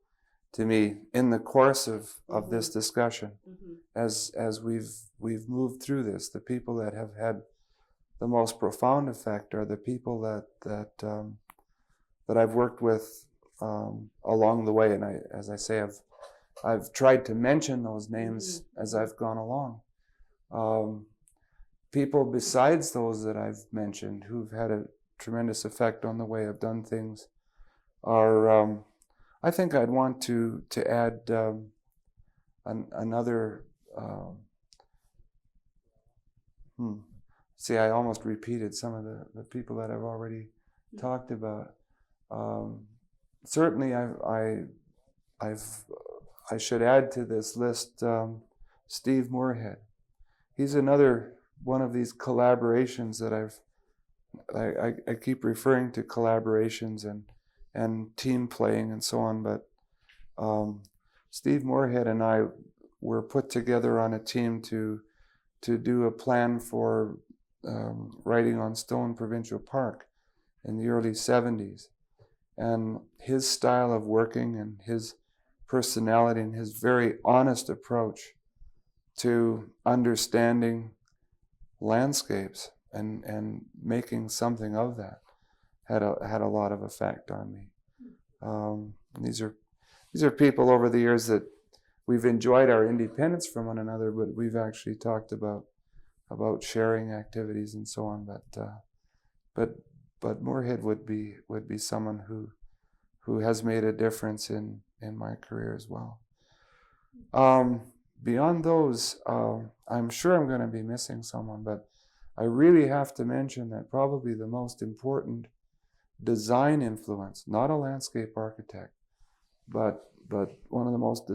to me in the course of this discussion. As we've moved through this. The people that have had the most profound effect are the people that I've worked with along the way, and as I say, I've tried to mention those names as I've gone along. People besides those that I've mentioned who've had a tremendous effect on the way I've done things are, I think I'd want to add another See, I almost repeated some of the people that I've already talked about. Certainly, I should add to this list Steve Moorhead. He's another one of these collaborations that I keep referring to collaborations and team playing and so on, but Steve Moorhead and I were put together on a team to do a plan for writing on Stone Provincial Park in the early 70s. And his style of working and his personality and his very honest approach to understanding landscapes and making something of that had a lot of effect on me. These are people over the years that we've enjoyed our independence from one another, but we've actually talked about sharing activities and so on. But Moorhead would be someone who has made a difference in my career as well. Beyond those, I'm sure I'm going to be missing someone, but I really have to mention that probably the most important design influence, not a landscape architect, but one of the most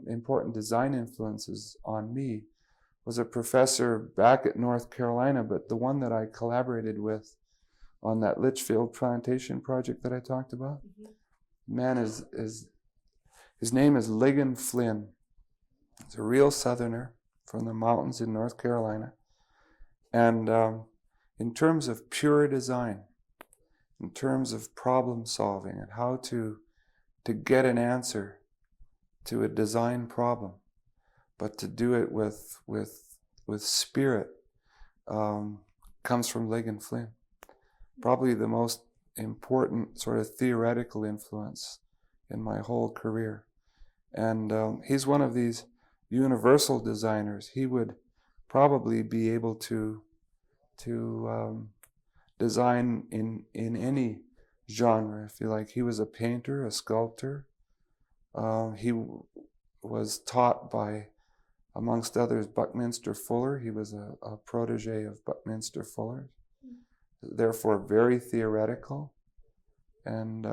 important design influences on me was a professor back at North Carolina, but the one that I collaborated with on that Litchfield plantation project that I talked about. Man, his name is LeGeyt Flynn. He's a real Southerner from the mountains in North Carolina. And in terms of pure design, in terms of problem solving and how to get an answer to a design problem, but to do it with spirit, comes from LeGeyt Flynn. Probably the most important sort of theoretical influence in my whole career. And he's one of these universal designers. He would probably be able to design in any genre, if you like. He was a painter, a sculptor. He was taught by, amongst others, Buckminster Fuller. He was a protege of Buckminster Fuller, therefore very theoretical, and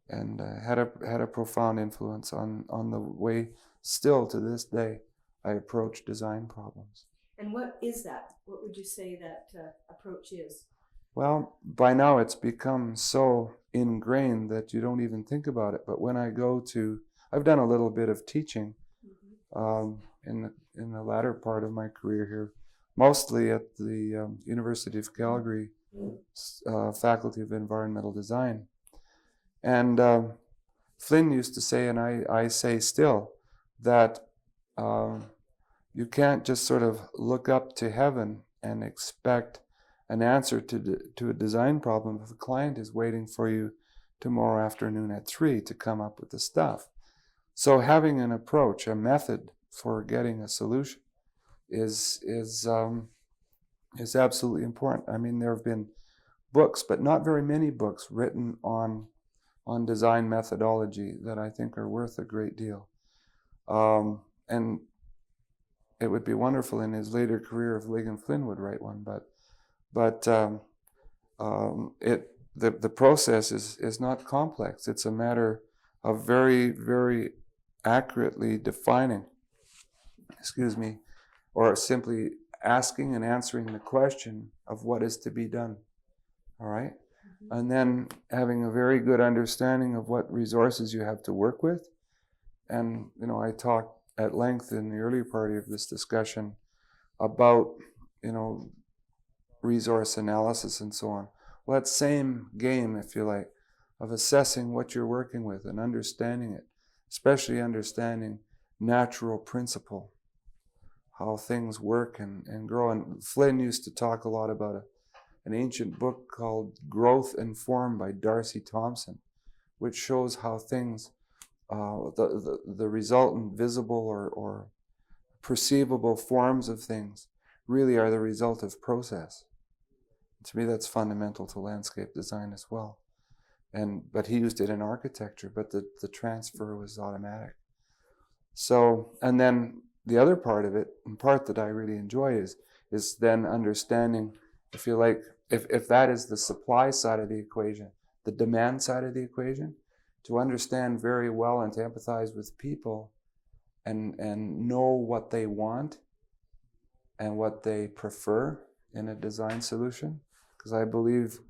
had a profound influence on the way, still to this day, I approach design problems. And what is that? What would you say that approach is? Well, by now it's become so ingrained that you don't even think about it. But when I I've done a little bit of teaching in the latter part of my career here, mostly at the University of Calgary Faculty of Environmental Design. And Flynn used to say, and I say still, that you can't just sort of look up to heaven and expect an answer to a design problem if a client is waiting for you tomorrow afternoon at 3 to come up with the stuff. So having an approach, a method for getting a solution is absolutely important. I mean, there have been books, but not very many books written on design methodology that I think are worth a great deal. And it would be wonderful in his later career if LeGeyt Flynn would write one, but the process is not complex. It's a matter of very, very accurately defining, or simply asking and answering the question of what is to be done. All right? Mm-hmm. And then having a very good understanding of what resources you have to work with. And, I talked at length in the earlier part of this discussion about, resource analysis and so on. Well, that same game, if you like, of assessing what you're working with and understanding it, especially understanding natural principle, how things work and grow. And Flynn used to talk a lot about an ancient book called Growth and Form by Darcy Thompson, which shows how things, the resultant visible or perceivable forms of things really are the result of process. To me, that's fundamental to landscape design as well. But he used it in architecture, but the transfer was automatic. So, and then the other part of it, and part that I really enjoy, is then understanding, if you like, if that is the supply side of the equation, the demand side of the equation, to understand very well and to empathize with people and know what they want and what they prefer in a design solution. Because I believe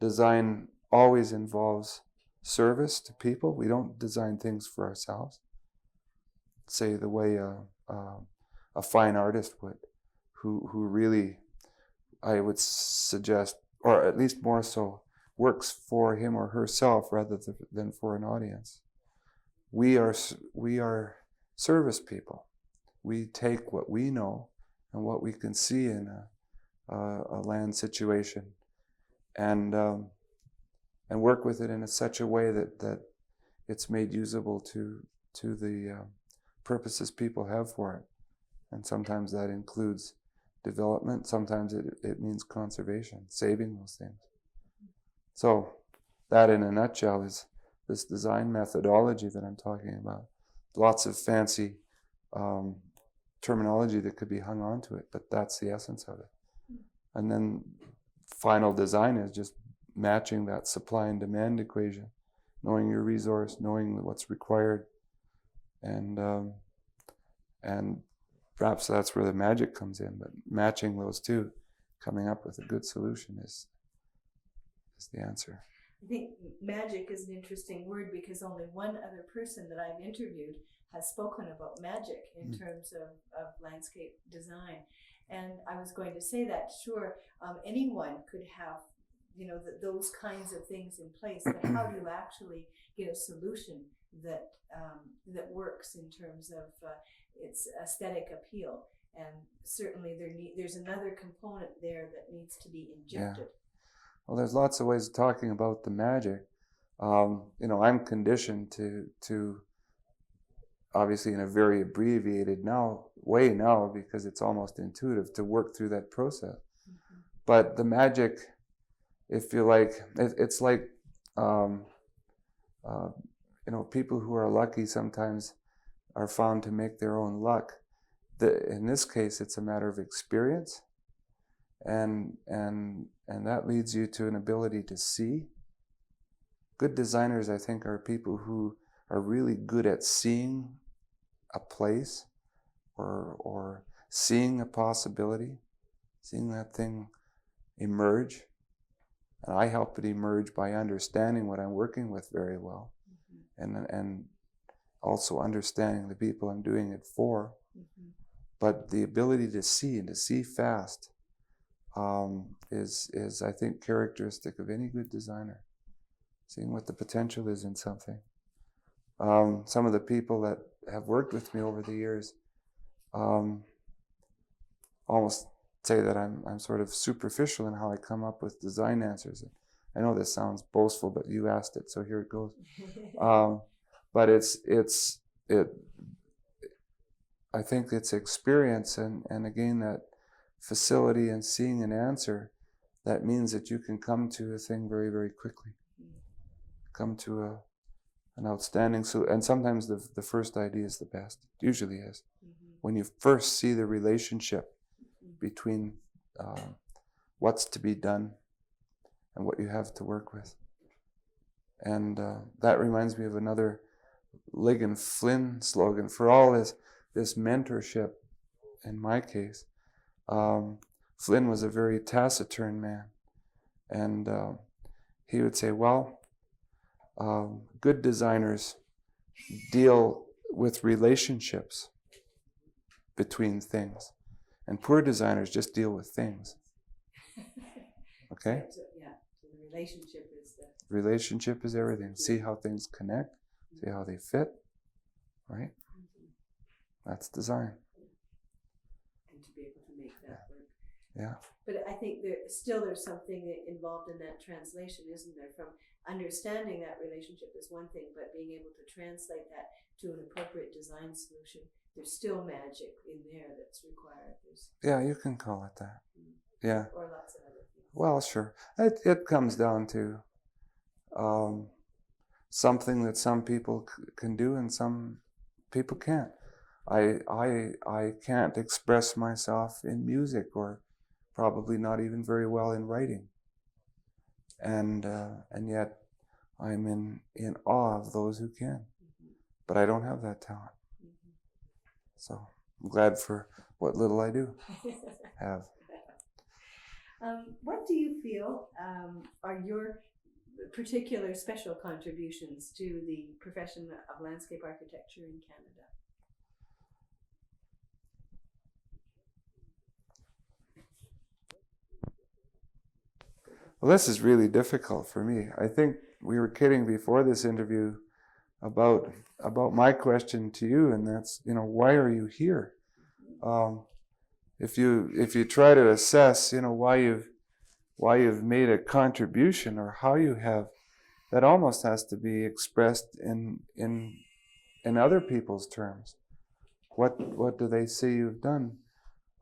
design always involves service to people. We don't design things for ourselves, say the way a fine artist would, who really, I would suggest, or at least more so, works for him or herself rather than for an audience. We are service people. We take what we know and what we can see in a land situation, and work with it in such a way that it's made usable to the purposes people have for it. And sometimes that includes development. Sometimes it means conservation, saving those things. So that, in a nutshell, is this design methodology that I'm talking about. Lots of fancy terminology that could be hung onto it, but that's the essence of it. And then final design is just matching that supply and demand equation, knowing your resource, knowing what's required, and perhaps that's where the magic comes in. But matching those two, coming up with a good solution is the answer. I think magic is an interesting word because only one other person that I've interviewed has spoken about magic in terms of landscape design. And I was going to say that, sure, anyone could have, those kinds of things in place, but how do you actually get a solution that works in terms of its aesthetic appeal? And certainly there's another component there that needs to be injected. Yeah. Well, there's lots of ways of talking about the magic. I'm conditioned to obviously in a very abbreviated way now, because it's almost intuitive to work through that process. Mm-hmm. But the magic, if you like, it's like, people who are lucky sometimes are found to make their own luck. In this case, it's a matter of experience, and that leads you to an ability to see. Good designers, I think, are people who are really good at seeing a place or seeing a possibility, seeing that thing emerge. And I help it emerge by understanding what I'm working with very well, and also understanding the people I'm doing it for. Mm-hmm. But the ability to see, and to see fast, is I think characteristic of any good designer. Seeing what the potential is in something. Some of the people that have worked with me over the years almost say that I'm sort of superficial in how I come up with design answers. I know this sounds boastful, but you asked it, so here it goes. But I think it's experience and again that facility in seeing an answer that means that you can come to a thing very, very quickly. Come to an outstanding solution. And sometimes the first idea is the best. It usually is. Mm-hmm. When you first see the relationship between what's to be done and what you have to work with. And that reminds me of another Ligon Flynn slogan for all this mentorship. In my case, Flynn was a very taciturn man, and he would say, well, good designers deal with relationships between things, and poor designers just deal with things. Okay? So the relationship is relationship is everything. See how things connect, see how they fit, right? Mm-hmm. That's design. And to be able to make that work. Yeah. But I think there's something involved in that translation, isn't there? From understanding that relationship is one thing, but being able to translate that to an appropriate design solution, there's still magic in there that's required. Yeah, you can call it that. Yeah. Or lots of other things. Well, sure. It comes down to something that some people can do and some people can't. I can't express myself in music, or probably not even very well in writing. And yet I'm in awe of those who can. But I don't have that talent. So I'm glad for what little I do have. What do you feel are your particular special contributions to the profession of landscape architecture in Canada? Well, this is really difficult for me. I think we were kidding before this interview about my question to you, and that's, why are you here? If you try to assess, why you've made a contribution, or how you have, that almost has to be expressed in other people's terms. What do they say you've done?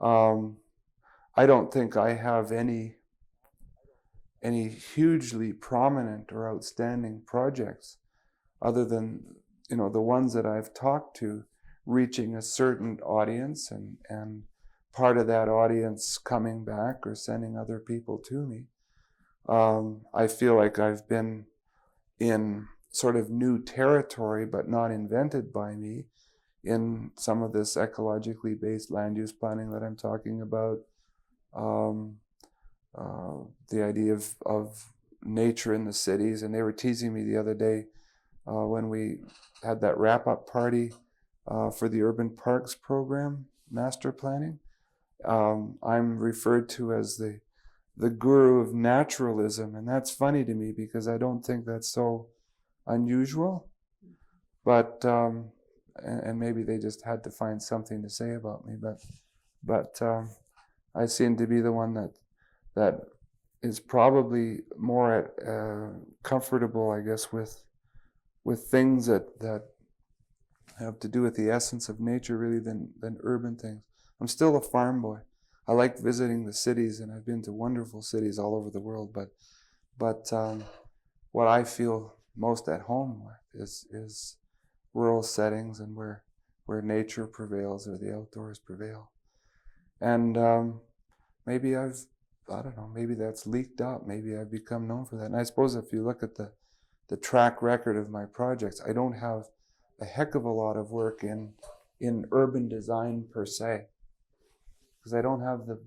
I don't think I have any hugely prominent or outstanding projects, other than the ones that I've talked to, reaching a certain audience, and part of that audience coming back or sending other people to me. I feel like I've been in sort of new territory, but not invented by me, in some of this ecologically based land use planning that I'm talking about. The idea of nature in the cities. And they were teasing me the other day when we had that wrap-up party for the Urban Parks Program, master planning. I'm referred to as the guru of naturalism, and that's funny to me because I don't think that's so unusual. But and maybe they just had to find something to say about me. But I seem to be the one that is probably more comfortable, I guess, with things that have to do with the essence of nature, really, than urban things. I'm still a farm boy. I like visiting the cities, and I've been to wonderful cities all over the world. But what I feel most at home with is rural settings, and where nature prevails, or the outdoors prevail. And maybe I don't know, maybe that's leaked out. Maybe I've become known for that. And I suppose if you look at the track record of my projects, I don't have a heck of a lot of work in urban design per se, because I don't have the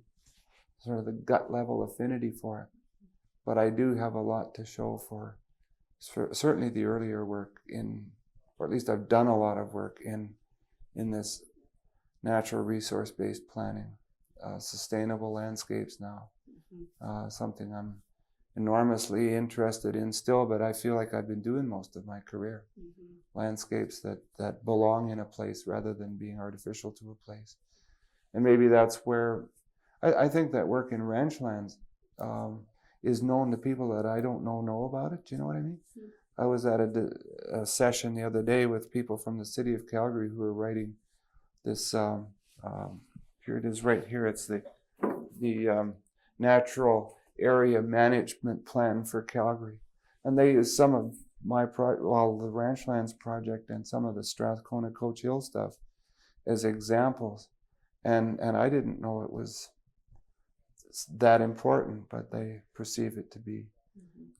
sort of the gut level affinity for it. But I do have a lot to show for certainly the earlier work or at least I've done a lot of work in this natural resource-based planning, sustainable landscapes now. Something I'm enormously interested in still, but I feel like I've been doing most of my career. Landscapes that belong in a place rather than being artificial to a place. And maybe that's where I think that work in ranch lands is known to people that I don't know about it. Do you know what I mean? I was at a session the other day with people from the city of Calgary who were writing this, here it is right here, it's the natural area management plan for Calgary. And they use some of my the Ranchlands project and some of the Strathcona Coach Hill stuff as examples. And I didn't know it was that important, but they perceive it to be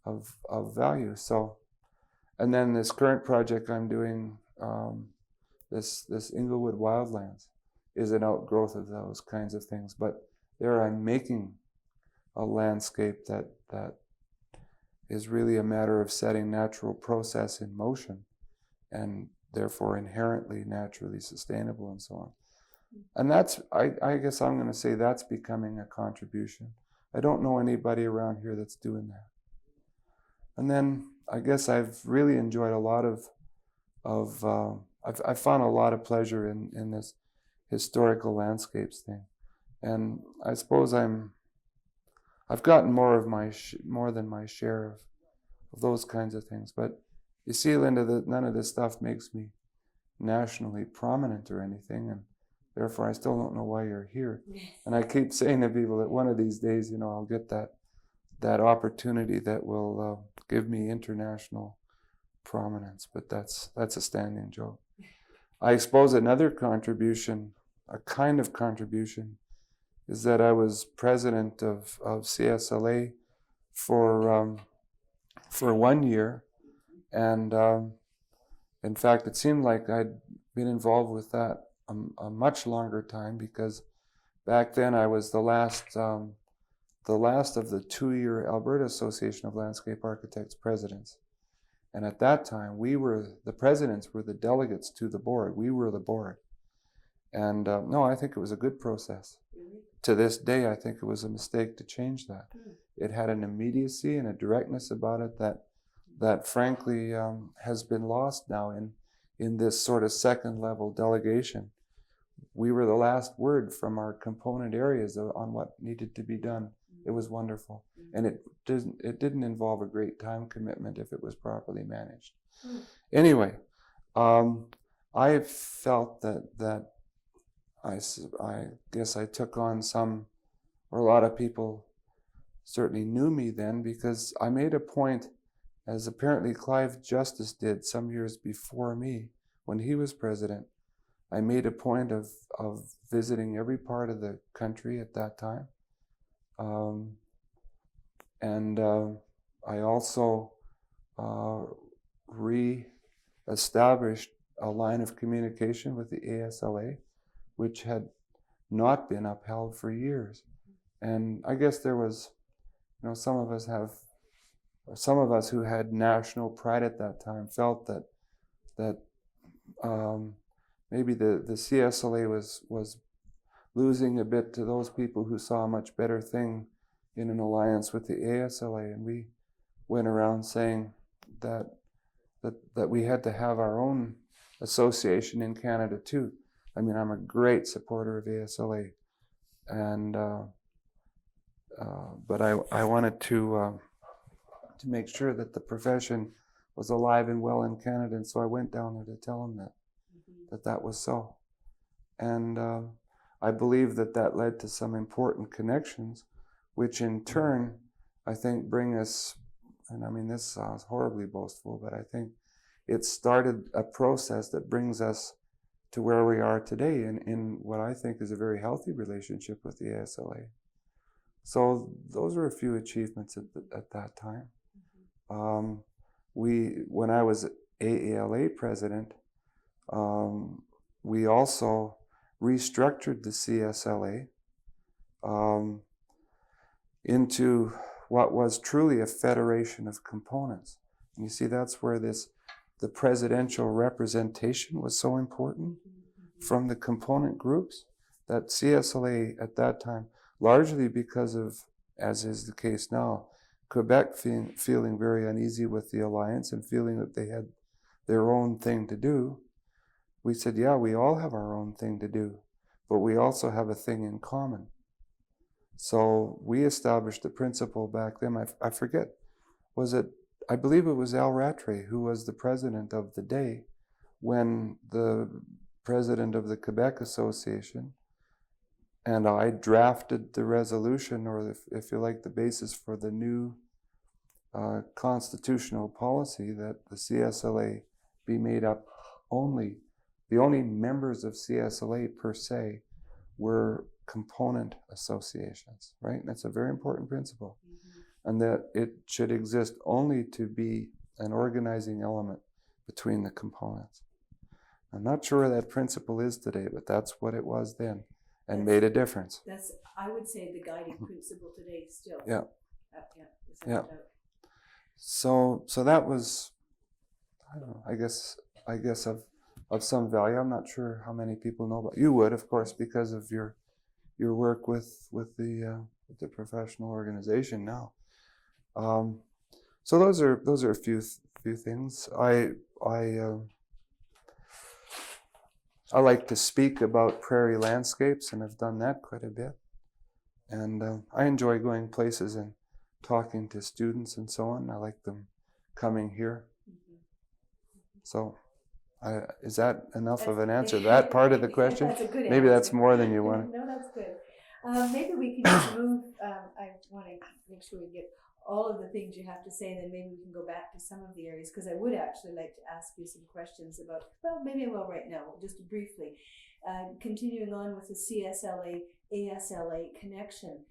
of value. So, and then this current project I'm doing, this Inglewood Wildlands, is an outgrowth of those kinds of things. But there I'm making a landscape that is really a matter of setting natural process in motion, and therefore inherently naturally sustainable and so on. And that's, I guess I'm going to say that's becoming a contribution. I don't know anybody around here that's doing that. And then I guess I've really enjoyed a lot I've found a lot of pleasure in this historical landscapes thing. And I suppose I've gotten more than my share of those kinds of things. But you see, Linda, none of this stuff makes me nationally prominent or anything, and therefore I still don't know why you're here. And I keep saying to people that one of these days, I'll get that opportunity that will give me international prominence. But that's a standing joke. I suppose another contribution, a kind of contribution, is that I was president of CSLA for 1 year, and in fact, it seemed like I'd been involved with that a much longer time, because back then I was the last of the 2-year Alberta Association of Landscape Architects presidents. And at that time, the presidents were the delegates to the board. We were the board. And no, I think it was a good process. Really? To this day, I think it was a mistake to change that. It had an immediacy and a directness about it that frankly has been lost now in this sort of second level delegation. We were the last word from our component areas on what needed to be done. It was wonderful. And it didn't involve a great time commitment if it was properly managed. Anyway, I felt that I guess I took on or a lot of people certainly knew me then, because I made a point, as apparently Clive Justice did some years before me when he was president. I made a point of visiting every part of the country at that time. I also re-established a line of communication with the ASLA, which had not been upheld for years. And I guess there was, some of us who had national pride at that time felt that maybe the CSLA was losing a bit to those people who saw a much better thing in an alliance with the ASLA. And we went around saying that we had to have our own association in Canada too. I mean, I'm a great supporter of ASLA, and but I wanted to make sure that the profession was alive and well in Canada, and so I went down there to tell them that was so. And I believe that led to some important connections, which in turn I think bring us, and I mean this sounds horribly boastful, but I think it started a process that brings us to where we are today in what I think is a very healthy relationship with the ASLA. So those are a few achievements at that time. When I was AALA president, we also restructured the CSLA into what was truly a federation of components. And you see, that's where the presidential representation was so important from the component groups. That CSLA at that time, largely because of, as is the case now, Quebec feeling very uneasy with the alliance and feeling that they had their own thing to do, we said, yeah, we all have our own thing to do, but we also have a thing in common. So we established the principle back then, I forget, I believe it was Al Rattray who was the president of the day when the president of the Quebec Association and I drafted the resolution, or if you like, the basis for the new constitutional policy that the CSLA be made up the only members of CSLA per se were component associations, right? And that's a very important principle. And that it should exist only to be an organizing element between the components. I'm not sure where that principle is today, but that's what it was then, and made a difference. That's, I would say, the guiding principle today still. Yeah. Yeah. So that was, I don't know, I guess of some value. I'm not sure how many people know, but you would, of course, because of your work with the professional organization now. So those are a few things. I like to speak about prairie landscapes, and I've done that quite a bit. And I enjoy going places and talking to students and so on. I like them coming here. So is that enough of an answer? That part of the question? That's a good Maybe answer. that's more than you want. No, that's good. Maybe we can just move. I want to make sure we get all of the things you have to say, and then maybe we can go back to some of the areas, because I would actually like to ask you some questions about, well, maybe I will right now, just briefly. Continuing on with the CSLA ASLA connection,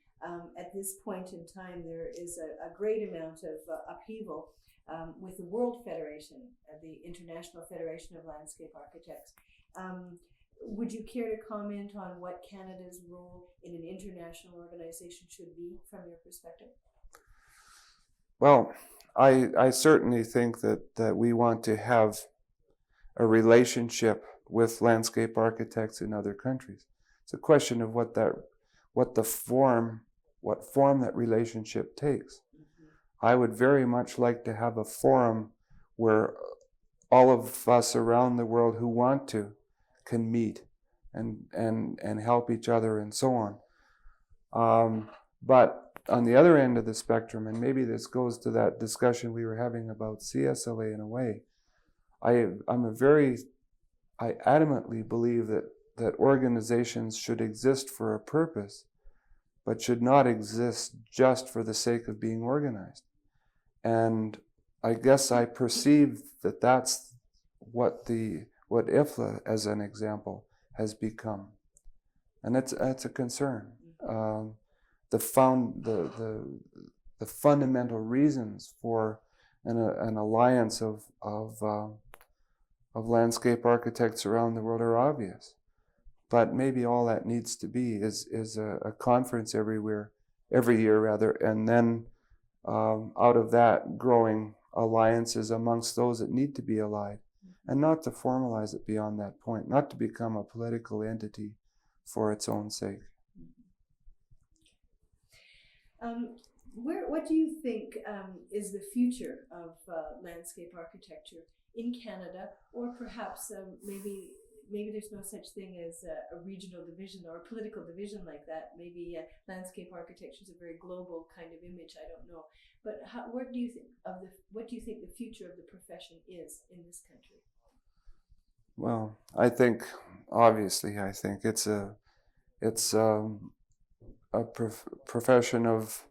at this point in time, there is a great amount of upheaval with the World Federation, the International Federation of Landscape Architects. Would you care to comment on what Canada's role in an international organization should be from your perspective? Well, I certainly think that we want to have a relationship with landscape architects in other countries. It's a question of what form that relationship takes. I would very much like to have a forum where all of us around the world who want to can meet and help each other and so on. But on the other end of the spectrum, and maybe this goes to that discussion we were having about CSLA in a way, I adamantly believe that organizations should exist for a purpose, but should not exist just for the sake of being organized. And I guess I perceive that that's what IFLA, as an example, has become, and it's a concern. The fundamental reasons for an alliance of landscape architects around the world are obvious, but maybe all that needs to be is a conference every year, and then out of that growing alliances amongst those that need to be allied, and not to formalize it beyond that point, not to become a political entity for its own sake. What do you think is the future of landscape architecture in Canada, or perhaps maybe there's no such thing as a regional division or a political division like that. Maybe landscape architecture is a very global kind of image. I don't know, but what do you think the future of the profession is in this country? Well, I think it's a profession of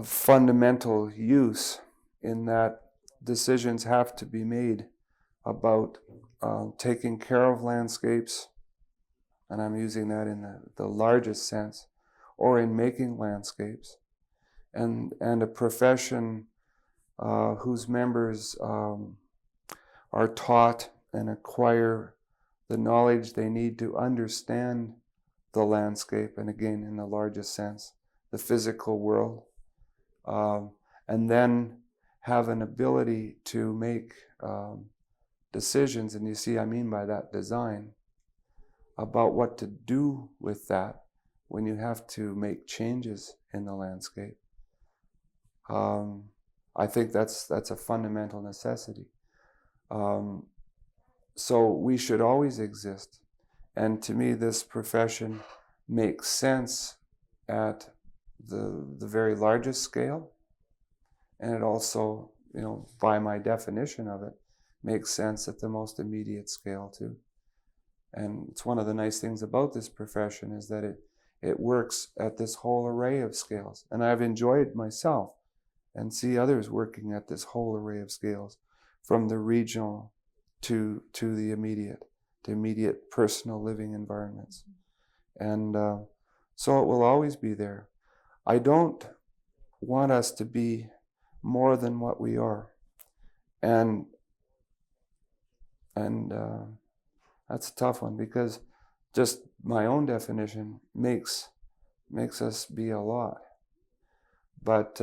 fundamental use, in that decisions have to be made about taking care of landscapes, and I'm using that in the largest sense, or in making landscapes, and a profession whose members are taught and acquire the knowledge they need to understand the landscape, and again, in the largest sense, the physical world, and then have an ability to make decisions, and you see, I mean by that design, about what to do with that when you have to make changes in the landscape. I think that's a fundamental necessity. So we should always exist. And to me, this profession makes sense at the very largest scale. And it also, by my definition of it, makes sense at the most immediate scale too. And it's one of the nice things about this profession is that it works at this whole array of scales. And I've enjoyed myself and see others working at this whole array of scales, from the regional to the immediate personal living environments. And so it will always be there. I don't want us to be more than what we are. And that's a tough one, because just my own definition makes us be a lot. But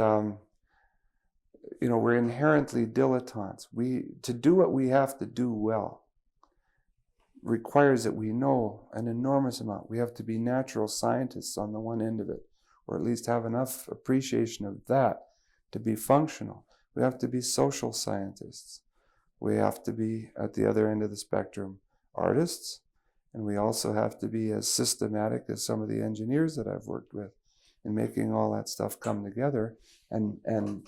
we're inherently dilettantes. To do what we have to do well requires that we know an enormous amount. We have to be natural scientists on the one end of it, or at least have enough appreciation of that to be functional. We have to be social scientists. We have to be, at the other end of the spectrum, artists. And we also have to be as systematic as some of the engineers that I've worked with in making all that stuff come together. And in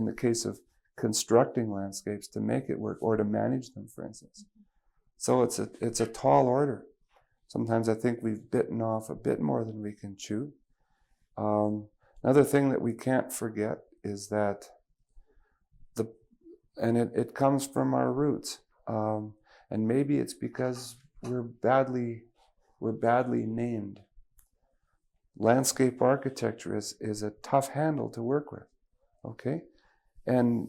the case of constructing landscapes, to make it work, or to manage them, for instance. So it's a tall order. Sometimes I think we've bitten off a bit more than we can chew. Another thing that we can't forget is that it comes from our roots, and maybe it's because we're badly named. Landscape architecture is a tough handle to work with, okay? And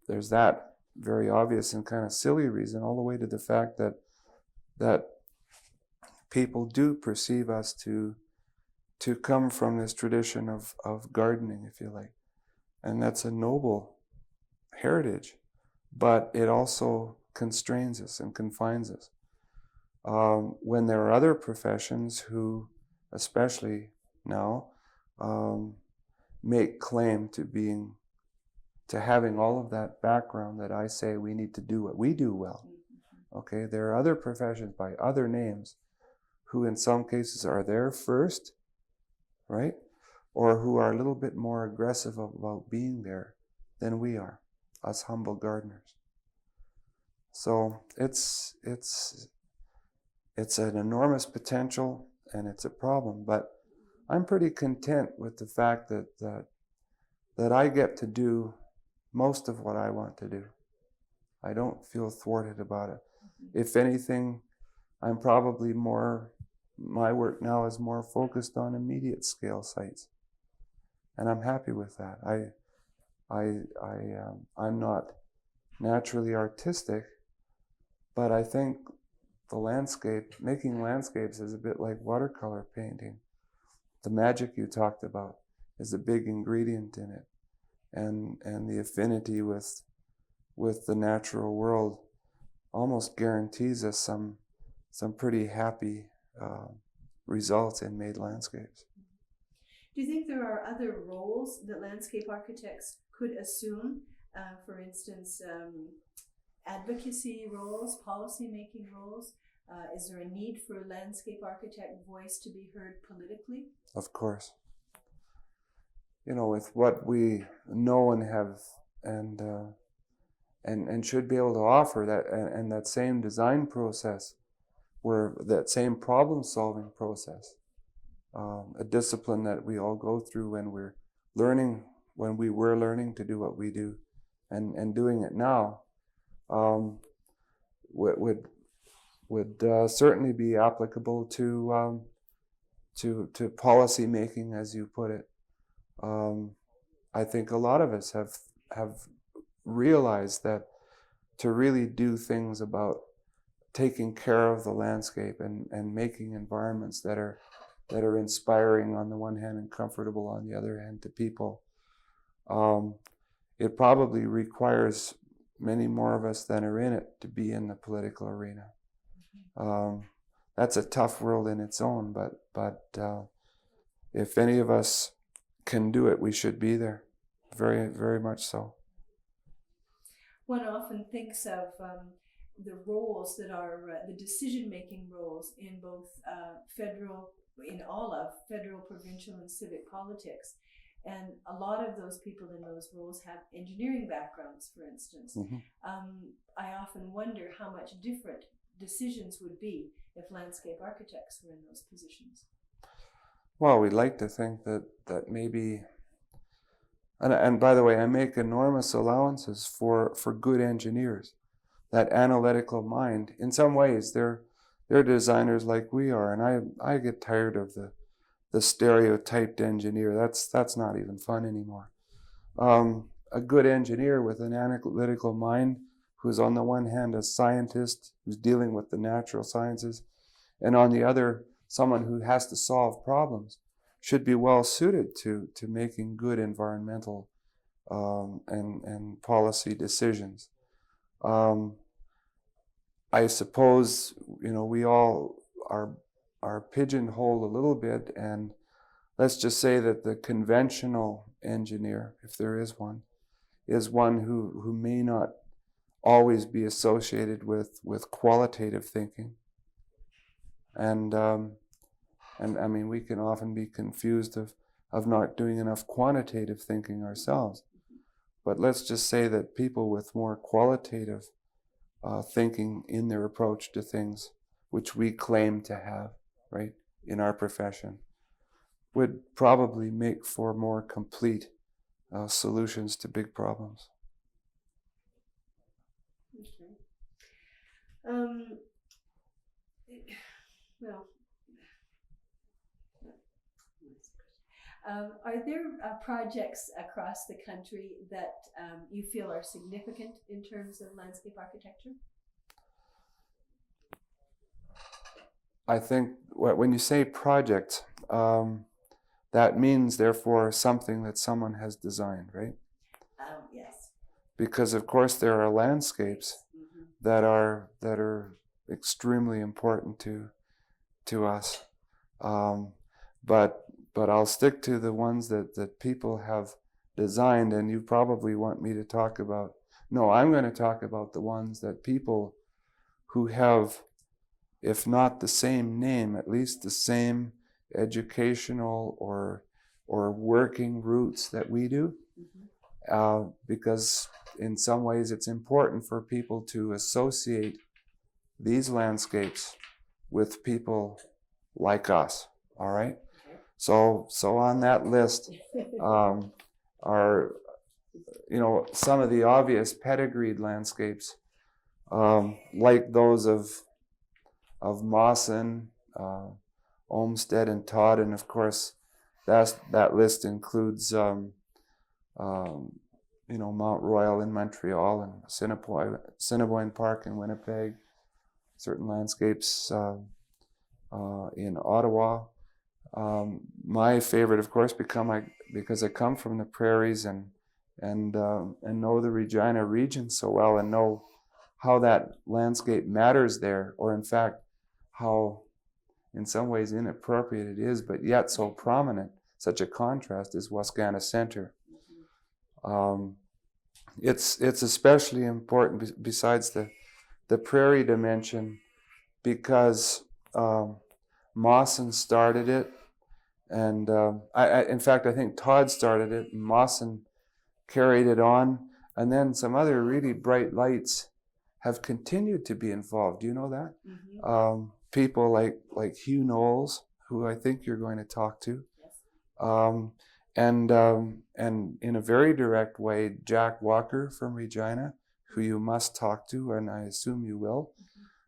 there's that very obvious and kind of silly reason, all the way to the fact that people do perceive us to come from this tradition of gardening, if you like. And that's a noble heritage, but it also constrains us and confines us. When there are other professions who, especially now, make claim to having all of that background that I say we need to do what we do well. Okay, there are other professions by other names who in some cases are there first, right? Or who are a little bit more aggressive about being there than we are, us humble gardeners. So it's an enormous potential and it's a problem, but I'm pretty content with the fact that I get to do most of what I want to do. I don't feel thwarted about it. If anything, I'm probably my work now is more focused on immediate scale sites. And I'm happy with that. I'm not naturally artistic, but I think making landscapes is a bit like watercolor painting. The magic you talked about is a big ingredient in it. And the affinity with the natural world almost guarantees us some pretty happy results in made landscapes. Do you think there are other roles that landscape architects could assume? For instance, advocacy roles, policy-making roles? Is there a need for a landscape architect voice to be heard politically? Of course. With what we know and have and should be able to offer, that same design process, where that same problem-solving process, a discipline that we all go through when we were learning to do what we do, and doing it now, would certainly be applicable to policy making, as you put it. I think a lot of us have realized that to really do things about taking care of the landscape and making environments that are inspiring on the one hand and comfortable on the other hand to people, it probably requires many more of us than are in it to be in the political arena. That's a tough world in its own, but if any of us can do it, we should be there. Very, very much so. One often thinks of the roles that are the decision-making roles in both all of federal, provincial, and civic politics. And a lot of those people in those roles have engineering backgrounds, for instance. I often wonder how much different decisions would be if landscape architects were in those positions. Well, we'd like to think that maybe, and by the way, I make enormous allowances for good engineers. That analytical mind, in some ways, they're designers like we are, and I get tired of the stereotyped engineer. That's not even fun anymore. A good engineer with an analytical mind, who's on the one hand a scientist who's dealing with the natural sciences, and on the other, someone who has to solve problems, should be well suited to making good environmental and policy decisions. I suppose we all are pigeonholed a little bit, and let's just say that the conventional engineer, if there is one who may not always be associated with qualitative thinking, and I mean, we can often be confused of not doing enough quantitative thinking ourselves. But let's just say that people with more qualitative thinking in their approach to things, which we claim to have, right, in our profession, would probably make for more complete solutions to big problems. Okay. Well, are there projects across the country that you feel are significant in terms of landscape architecture? I think when you say project, that means therefore something that someone has designed, right? Yes. Because of course there are landscapes that are extremely important to us, but I'll stick to the ones that people have designed, and you probably want me to talk about. No, I'm going to talk about the ones that people who have, if not the same name, at least the same educational or working roots that we do, because in some ways it's important for people to associate these landscapes with people like us. All right. So on that list are, some of the obvious pedigreed landscapes, like those of Mawson, Olmsted, and Todd, and of course that list includes Mount Royal in Montreal and Assiniboine Park in Winnipeg, certain landscapes in Ottawa. My favorite, of course, because I come from the prairies and know the Regina region so well, and know how that landscape matters there, or in fact how in some ways inappropriate it is, but yet so prominent, such a contrast, is Wascana Center. It's especially important besides the prairie dimension, because Mawson started it, and in fact I think Todd started it, and Mawson carried it on, and then some other really bright lights have continued to be involved. Do you know that? People like Hugh Knowles, who I think you're going to talk to, and in a very direct way, Jack Walker from Regina, who you must talk to, and I assume you will.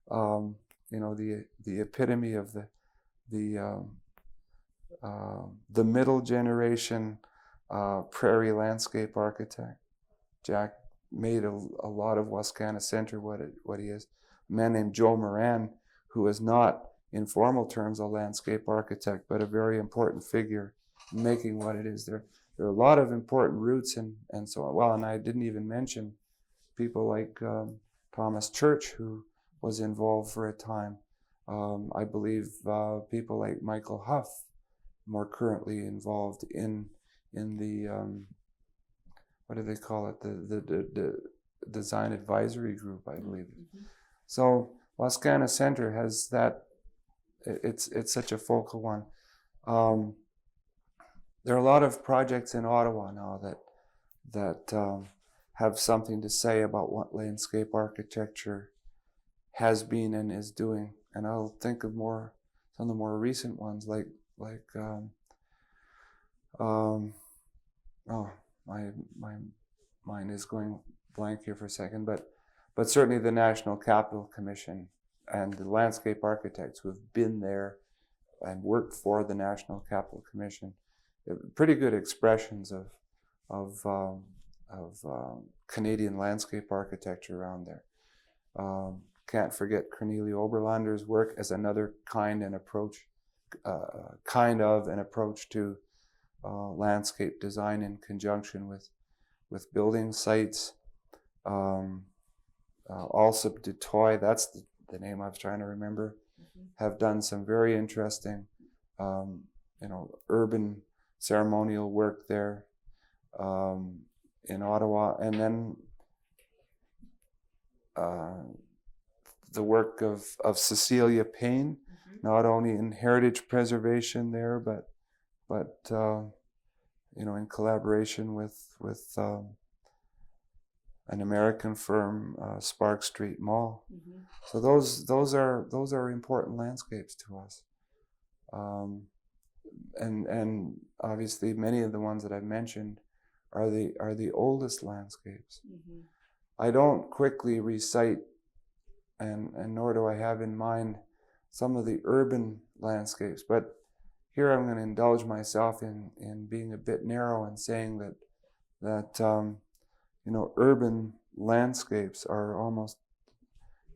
The epitome of the middle generation prairie landscape architect. Jack made a lot of Wascana Center what he is. A man named Joe Moran, who is not, in formal terms, a landscape architect, but a very important figure in making what it is. There are a lot of important roots and so on. Well, and I didn't even mention people like Thomas Church, who was involved for a time. I believe people like Michael Huff, more currently involved in the what do they call it? The design advisory group, I believe. So Wascana Center has that. It's such a focal one. There are a lot of projects in Ottawa now that have something to say about what landscape architecture has been and is doing. And I'll think of some of the more recent ones, like my mind is going blank here for a second, but certainly the National Capital Commission and the landscape architects who have been there and worked for the National Capital Commission, pretty good expressions of Canadian landscape architecture around there. Can't forget Cornelia Oberlander's work as another kind of an approach to landscape design in conjunction with building sites. Also Dutoy, that's the name I was trying to remember, have done some very interesting urban ceremonial work there in Ottawa. And then the work of Cecilia Payne, not only in heritage preservation there, but in collaboration with an American firm, Spark Street Mall. So those are important landscapes to us. and obviously many of the ones that I've mentioned are the oldest landscapes. Mm-hmm. I don't quickly recite, and nor do I have in mind some of the urban landscapes, but here I'm going to indulge myself in being a bit narrow and saying that urban landscapes are almost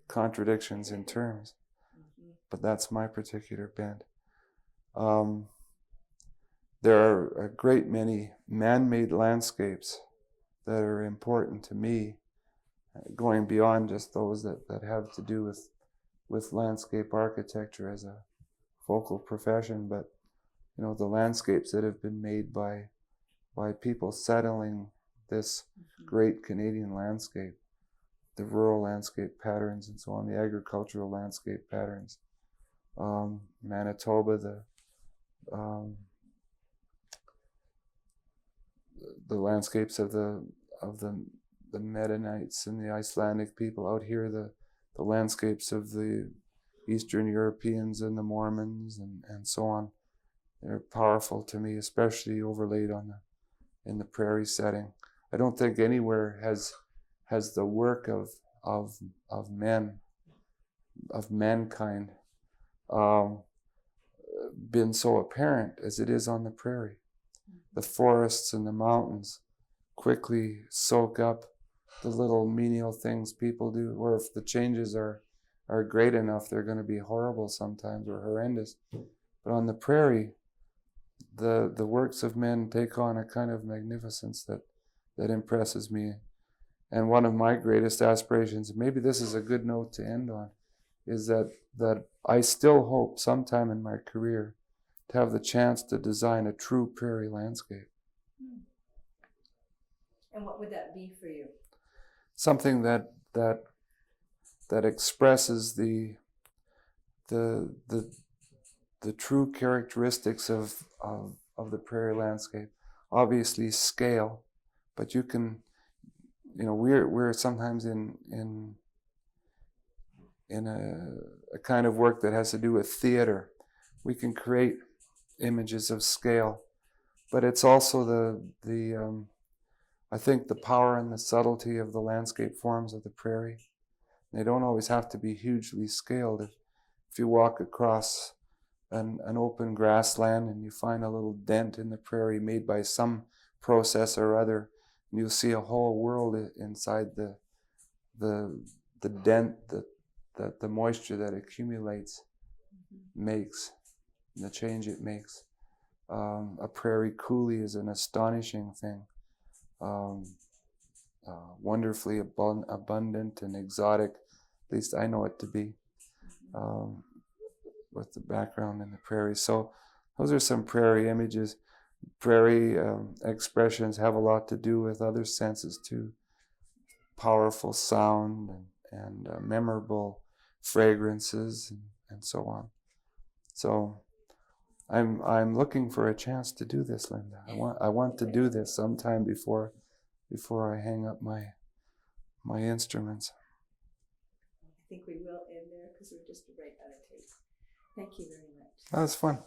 contradictions in terms, Mm-hmm. but that's my particular bent. There are a great many man-made landscapes that are important to me, going beyond just those that have to do with landscape architecture as a focal profession, but the landscapes that have been made by people settling this great Canadian landscape, the rural landscape patterns and so on, the agricultural landscape patterns, Manitoba, the landscapes of the Mennonites and the Icelandic people out here, the landscapes of the Eastern Europeans and the Mormons and so on. They're powerful to me, especially overlaid in the prairie setting. I don't think anywhere has the work of men, of mankind, been so apparent as it is on the prairie. The forests and the mountains quickly soak up the little menial things people do, or if the changes are great enough, they're going to be horrible sometimes or horrendous. But on the prairie, the works of men take on a kind of magnificence that impresses me. And one of my greatest aspirations, maybe this is a good note to end on, is that I still hope sometime in my career to have the chance to design a true prairie landscape. And what would that be for you? Something that expresses the true characteristics of the prairie landscape. Obviously scale, but you can, we're sometimes in a kind of work that has to do with theater. We can create images of scale, but it's also I think the power and the subtlety of the landscape forms of the prairie. They don't always have to be hugely scaled. If you walk across an open grassland and you find a little dent in the prairie made by some process or other, you'll see a whole world inside the dent that the moisture that accumulates makes, the change it makes. A prairie coulee is an astonishing thing, wonderfully abundant and exotic, at least I know it to be, with the background in the prairie. So those are some prairie images. Prairie expressions have a lot to do with other senses too. Powerful sound and memorable fragrances and so on. So I'm looking for a chance to do this, Linda. I want to do this sometime before I hang up my instruments. I think we will end there because we're just right out of tape. Thank you very much. That was fun.